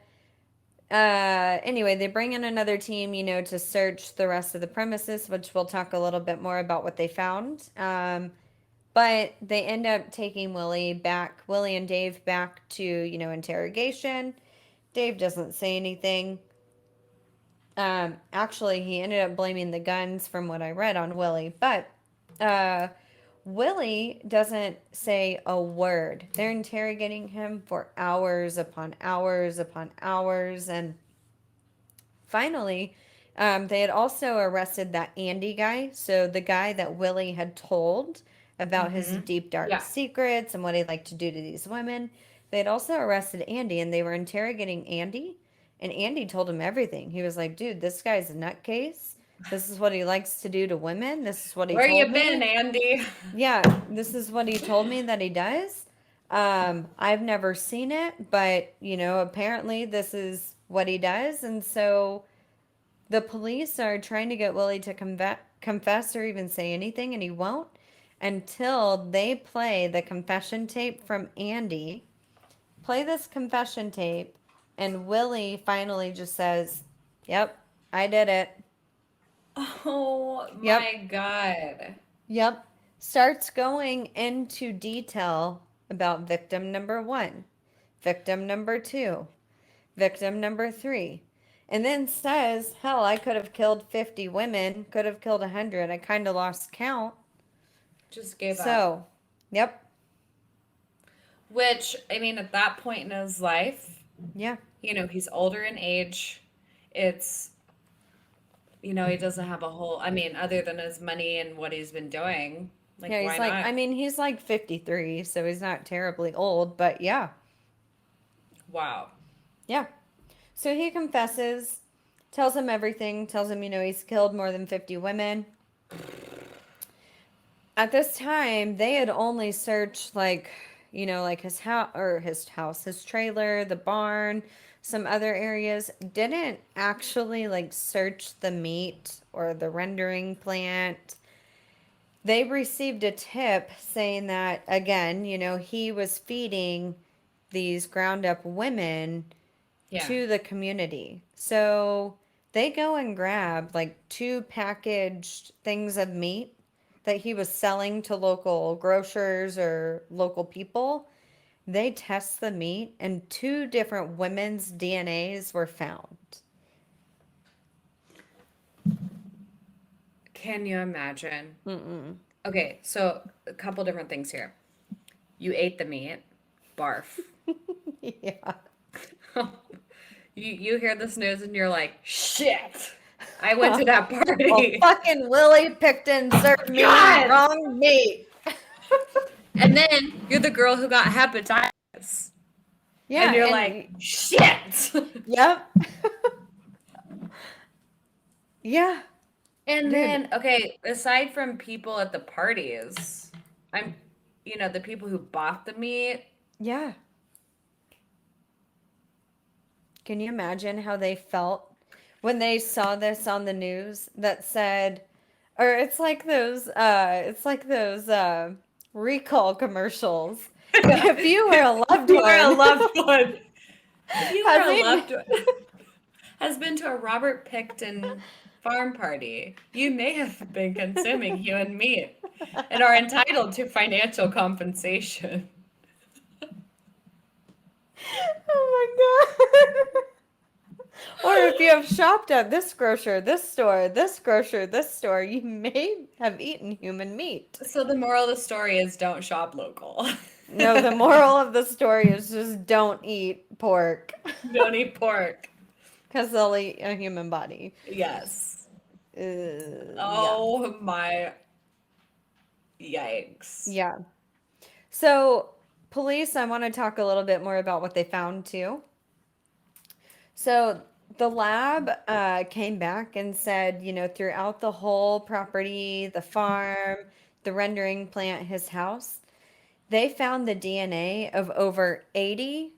Speaker 1: anyway, they bring in another team, to search the rest of the premises, which we'll talk a little bit more about what they found. But they end up taking Willie and Dave back to, interrogation. Dave doesn't say anything. Actually, he ended up blaming the guns from what I read on Willie, but uh, Willie doesn't say a word. They're interrogating him for hours upon hours upon hours, and finally, they had also arrested that Andy guy. So the guy that Willie had told about his
Speaker 2: Mm-hmm.
Speaker 1: deep, dark
Speaker 2: Yeah.
Speaker 1: secrets and what he liked to do to these women. They had also arrested Andy and they were interrogating Andy. And Andy told him everything. He was like, dude, this guy's a nutcase. This is what he likes to do to women. This is what he
Speaker 2: Where you
Speaker 1: told
Speaker 2: been,
Speaker 1: me.
Speaker 2: Andy?
Speaker 1: Yeah, this is what he told me that he does. I've never seen it, but, apparently this is what he does. And so the police are trying to get Willie to confess or even say anything, and he won't until they play the confession tape from Andy. Play this confession tape, and Willie finally just says, "Yep, I did it.
Speaker 2: Oh
Speaker 1: Yep,
Speaker 2: my God.
Speaker 1: yep." Starts going into detail about victim number one, victim number two, victim number three. And then says, hell, I could have killed 50 women, could have killed 100. I kind of lost count.
Speaker 2: Just gave up.
Speaker 1: So, yep,
Speaker 2: Which, I mean, at that point in his life,
Speaker 1: yeah.
Speaker 2: he's older in age. It's, he doesn't have a whole, I mean, other than his money and what he's been doing. Like,
Speaker 1: Yeah,
Speaker 2: why
Speaker 1: he's like,
Speaker 2: not?
Speaker 1: I mean, he's like 53, so he's not terribly old, but yeah,
Speaker 2: Wow.
Speaker 1: yeah. So he confesses, tells him everything, tells him, he's killed more than 50 women. At this time, they had only searched like his trailer, the barn, some other areas. Didn't actually like search the meat or the rendering plant. They received a tip saying that again, he was feeding these ground up women
Speaker 2: Yeah.
Speaker 1: to the community. So they go and grab like two packaged things of meat that he was selling to local grocers or local people. They test the meat and two different women's DNAs were found.
Speaker 2: Can you imagine?
Speaker 1: Mm-mm.
Speaker 2: Okay, so a couple different things here. You ate the meat, barf.
Speaker 1: Yeah.
Speaker 2: You hear this news and you're like, shit. I went to that
Speaker 1: Well,
Speaker 2: party.
Speaker 1: fucking Willie Picton served me
Speaker 2: God!
Speaker 1: wrong meat.
Speaker 2: And then you're the girl who got hepatitis.
Speaker 1: Yeah,
Speaker 2: And you're
Speaker 1: and
Speaker 2: like, shit.
Speaker 1: yep. Yeah,
Speaker 2: And
Speaker 1: dude.
Speaker 2: then, okay, aside from people at the parties, I'm, the people who bought the meat.
Speaker 1: Yeah. Can you imagine how they felt when they saw this on the news that said, or it's like those recall commercials. If you were a loved
Speaker 2: You are a
Speaker 1: one
Speaker 2: loved one. If you are a
Speaker 1: having
Speaker 2: loved one has been to a Robert Picton farm party, you may have been consuming human meat and are entitled to financial compensation.
Speaker 1: Oh my god. Or if you have shopped at this grocer, this store, this grocer, this store, you may have eaten human meat.
Speaker 2: So the moral of the story is don't shop local.
Speaker 1: No, the moral of the story is just don't eat pork
Speaker 2: Don't eat pork.
Speaker 1: because they'll eat a human body.
Speaker 2: Yes.
Speaker 1: Yeah.
Speaker 2: Oh my yikes.
Speaker 1: Yeah. So, police, I want to talk a little bit more about what they found too. So, the lab came back and said, throughout the whole property, the farm, the rendering plant, his house, they found the DNA of over 80.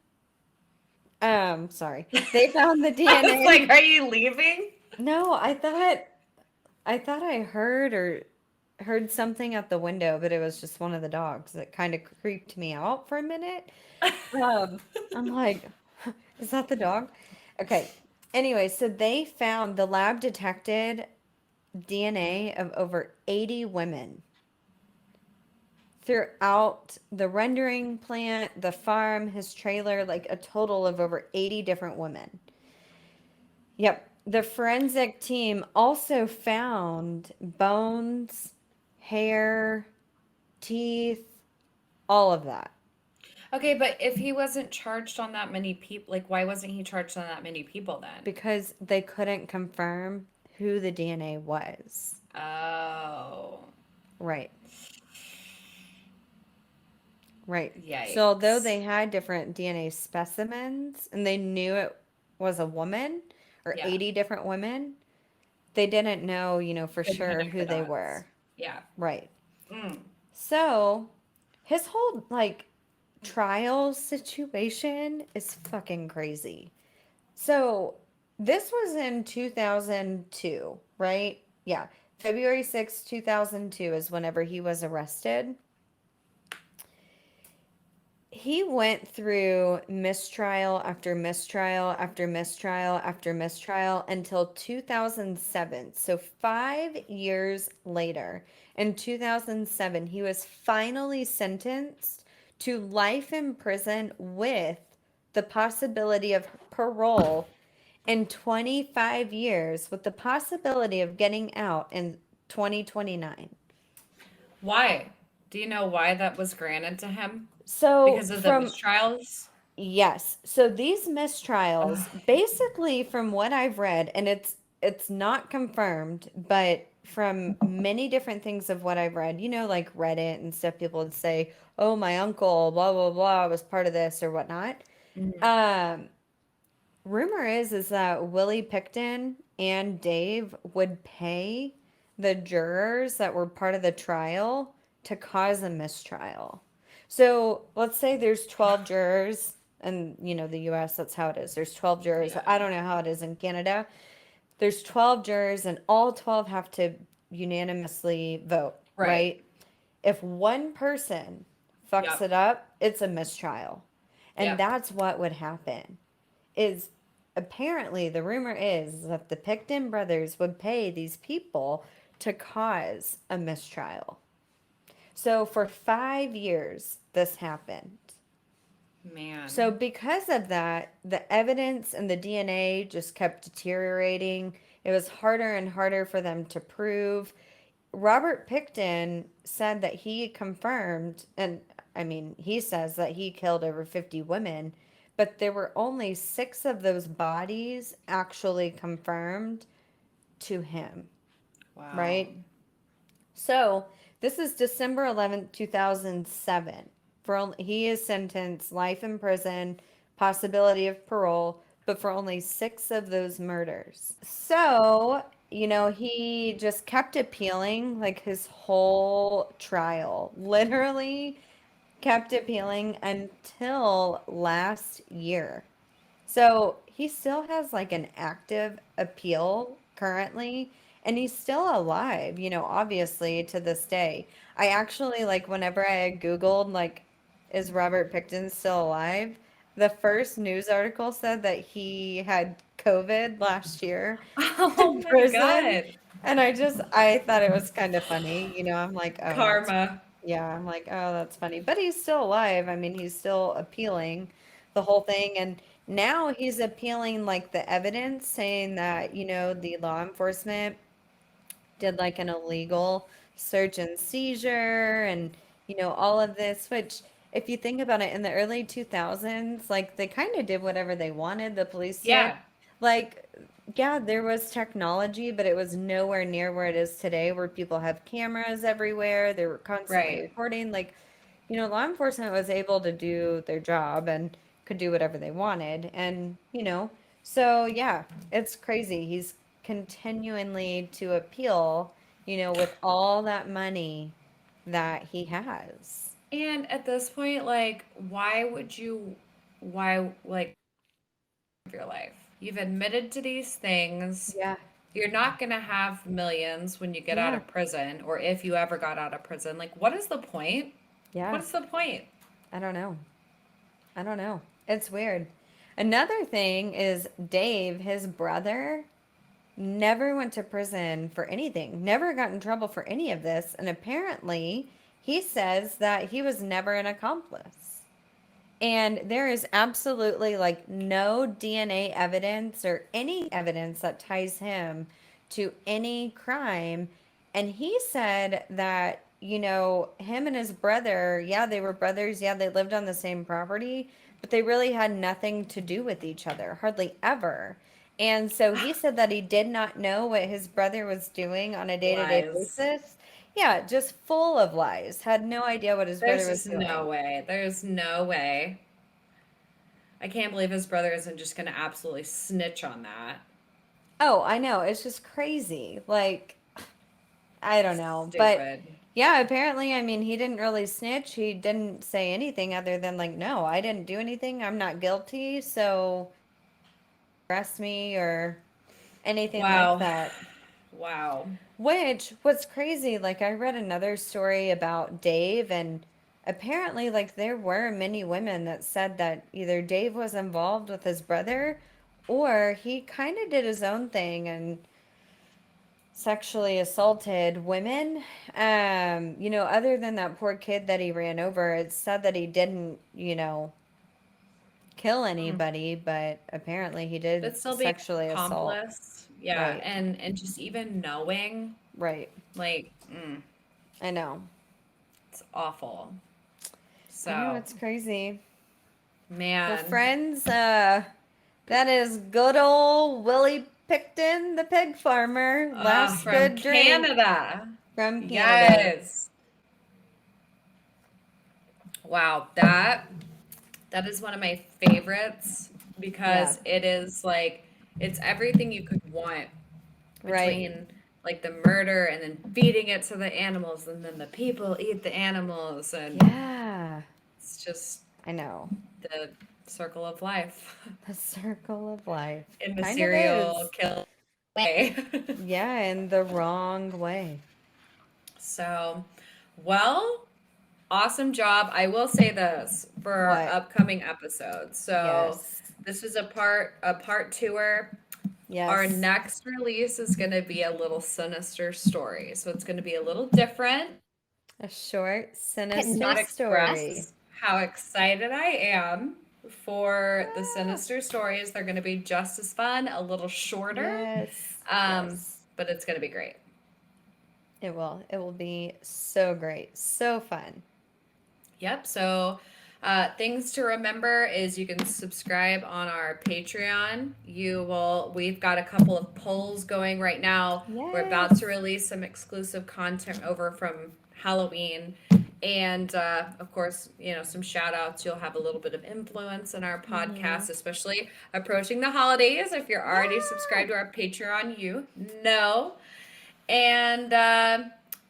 Speaker 1: Sorry. They found the
Speaker 2: I was like,
Speaker 1: DNA.
Speaker 2: are you leaving?
Speaker 1: No, I thought I heard something at the window, but it was just one of the dogs that kind of creeped me out for a minute. Um, I'm like, is that the dog? Okay. Anyway, so the lab detected DNA of over 80 women throughout the rendering plant, the farm, his trailer, like a total of over 80 different women. Yep. The forensic team also found bones, hair, teeth, all of that
Speaker 2: Okay, but if he wasn't charged on that many people, like why wasn't he charged on that many people then?
Speaker 1: because they couldn't confirm who the DNA was.
Speaker 2: Oh,
Speaker 1: Right. Right. So although
Speaker 2: yikes.
Speaker 1: they had different DNA specimens and they knew it was a woman or
Speaker 2: Yeah,
Speaker 1: 80 different women, they didn't know, for
Speaker 2: couldn't
Speaker 1: sure
Speaker 2: connect
Speaker 1: who
Speaker 2: the
Speaker 1: they
Speaker 2: dots.
Speaker 1: were.
Speaker 2: Yeah.
Speaker 1: Right.
Speaker 2: Mm.
Speaker 1: So his whole trial situation is fucking crazy. So this was in 2002, right? Yeah. February 6th, 2002 is whenever he was arrested. He went through mistrial after mistrial after mistrial after mistrial until 2007. So 5 years later, in 2007, he was finally sentenced to life in prison with the possibility of parole in 25 years, with the possibility of getting out in 2029.
Speaker 2: Why? Do you know why that was granted to him?
Speaker 1: So,
Speaker 2: Because of the
Speaker 1: from
Speaker 2: mistrials?
Speaker 1: Yes. So these mistrials,
Speaker 2: Ugh.
Speaker 1: basically from what I've read, and it's not confirmed, but from many different things of what I've read, like Reddit and stuff, people would say, "Oh, my uncle, blah blah blah, was part of this or whatnot."
Speaker 2: Mhm.
Speaker 1: Um, Rumor is that Willie Pickton and Dave would pay the jurors that were part of the trial to cause a mistrial. So let's say there's 12 jurors, and the US, that's how it is. There's 12 jurors.
Speaker 2: Yeah.
Speaker 1: I don't know how it is in Canada. There's 12 jurors, and all 12 have to unanimously vote,
Speaker 2: Right.
Speaker 1: right? If one person fucks
Speaker 2: Yep.
Speaker 1: it up, it's a mistrial. And
Speaker 2: Yep.
Speaker 1: that's what would happen is apparently the rumor is that the Picton brothers would pay these people to cause a mistrial. So for 5 years, this happened. So
Speaker 2: Man.
Speaker 1: because of that, the evidence and the DNA just kept deteriorating. It was harder and harder for them to prove. Robert Pickton said that he confirmed, and I mean, he says that he killed over 50 women, but there were only 6 of those bodies actually confirmed to him,
Speaker 2: Wow.
Speaker 1: right? So this is December 11th, 2007. He is sentenced life in prison, possibility of parole, but for only 6 of those murders. So, he just kept appealing like his whole trial, literally kept appealing until last year. So he still has like an active appeal currently, and he's still alive, obviously to this day. I actually, like, whenever I Googled, like, is Robert Picton still alive? The first news article said that he had COVID last year
Speaker 2: Oh
Speaker 1: in
Speaker 2: my
Speaker 1: prison.
Speaker 2: God.
Speaker 1: And I thought it was kind of funny. I'm like, oh,
Speaker 2: Karma.
Speaker 1: yeah, I'm like, oh, that's funny. But he's still alive. I mean, he's still appealing. the whole thing. And now he's appealing like the evidence, saying that, the law enforcement did like an illegal search and seizure and, all of this, which if you think about it, in the early 2000s, like they kind of did whatever they wanted, the police did.
Speaker 2: Yeah,
Speaker 1: Like, yeah, there was technology, but it was nowhere near where it is today, where people have cameras everywhere. They were constantly
Speaker 2: right.
Speaker 1: recording. Like, law enforcement was able to do their job and could do whatever they wanted. And, so yeah, it's crazy. He's continually to appeal, with all that money that he has.
Speaker 2: And at this point, like, why would you, why, like, of your life? You've admitted to these things.
Speaker 1: Yeah.
Speaker 2: You're not going to have millions when you get out
Speaker 1: Yeah.
Speaker 2: of prison, or if you ever got out of prison. Like, what is the point?
Speaker 1: Yeah.
Speaker 2: What is the point?
Speaker 1: I don't know. I don't know. It's weird. Another thing is Dave, his brother, never went to prison for anything, never got in trouble for any of this. And apparently, he says that he was never an accomplice. And there is absolutely like no DNA evidence or any evidence that ties him to any crime. And he said that, him and his brother, yeah, they were brothers. Yeah, they lived on the same property, but they really had nothing to do with each other, hardly ever. And so he said that he did not know what his brother was doing on a day-to-day
Speaker 2: Lies.
Speaker 1: basis. Yeah, just full of lies. Had no idea what his
Speaker 2: There's
Speaker 1: brother was
Speaker 2: just no
Speaker 1: doing.
Speaker 2: way. There's no way. I can't believe his brother isn't just going to absolutely snitch on that.
Speaker 1: Oh, I know. It's just crazy. Like, I don't know. But
Speaker 2: Stupid.
Speaker 1: yeah, apparently, I mean, he didn't really snitch. He didn't say anything other than, like, no, I didn't do anything. I'm not guilty. So arrest me or anything like
Speaker 2: Wow.
Speaker 1: that.
Speaker 2: Wow.
Speaker 1: Which, what's crazy, like, I read another story about Dave, and apparently, like, there were many women that said that either Dave was involved with his brother or he kind of did his own thing and sexually assaulted women. Other than that poor kid that he ran over, it's said that he didn't, kill
Speaker 2: Mm.
Speaker 1: anybody, but apparently he did
Speaker 2: But still being an
Speaker 1: sexually assault.
Speaker 2: accomplice. Yeah.
Speaker 1: Right,
Speaker 2: And just even knowing,
Speaker 1: right.
Speaker 2: like,
Speaker 1: I know.
Speaker 2: it's awful.
Speaker 1: I know
Speaker 2: So,
Speaker 1: it's crazy. Well,
Speaker 2: man.
Speaker 1: friends, that is good old Willie Picton, the pig farmer. Last
Speaker 2: From
Speaker 1: good drink
Speaker 2: Canada.
Speaker 1: from Canada.
Speaker 2: Yes. Wow. That is one of my favorites
Speaker 1: Yeah,
Speaker 2: because it is like it's everything you could want
Speaker 1: right.
Speaker 2: between like the murder and then feeding it to the animals and then the people eat the animals and
Speaker 1: Yeah,
Speaker 2: it's just
Speaker 1: I know.
Speaker 2: the circle of life
Speaker 1: The circle of life.
Speaker 2: in the
Speaker 1: Kind of
Speaker 2: serial
Speaker 1: is.
Speaker 2: kill way.
Speaker 1: Yeah, in the wrong way.
Speaker 2: So, well, awesome job. I will say this for our
Speaker 1: What?
Speaker 2: upcoming episodes. So,
Speaker 1: Yes.
Speaker 2: this is a part tour. Our
Speaker 1: Yes.
Speaker 2: next release is going to be a little sinister story. So it's going to be a little different.
Speaker 1: A short, sinister
Speaker 2: Cannot
Speaker 1: story.
Speaker 2: express how excited I am for the
Speaker 1: Ah,
Speaker 2: sinister stories. They're going to be just as fun, a little shorter,
Speaker 1: yes.
Speaker 2: um,
Speaker 1: Yes.
Speaker 2: but it's going to be great.
Speaker 1: It will. It will be so great. So fun.
Speaker 2: Yep. So, things to remember is you can subscribe on our Patreon. We've got a couple of polls going right now. We're about to
Speaker 1: Yes.
Speaker 2: release some exclusive content over from Halloween. And of course, some shout outs. You'll have a little bit of influence in our
Speaker 1: Mm-hmm.
Speaker 2: podcast, especially approaching the holidays. If you're already
Speaker 1: Yeah.
Speaker 2: subscribed to our Patreon, you know. And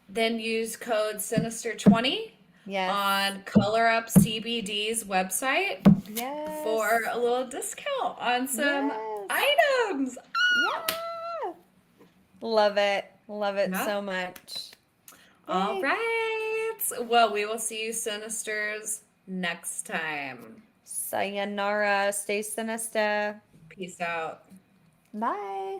Speaker 2: then use code Sinister20
Speaker 1: Yes.
Speaker 2: on Color Up CBD's website for
Speaker 1: Yes.
Speaker 2: a little discount on some
Speaker 1: Yes.
Speaker 2: items.
Speaker 1: Yeah. Love it. Love it
Speaker 2: Yep.
Speaker 1: so much.
Speaker 2: All
Speaker 1: Yay.
Speaker 2: right. Well, we will see you Sinisters next time.
Speaker 1: Sayonara. Stay sinister.
Speaker 2: Peace out.
Speaker 1: Bye.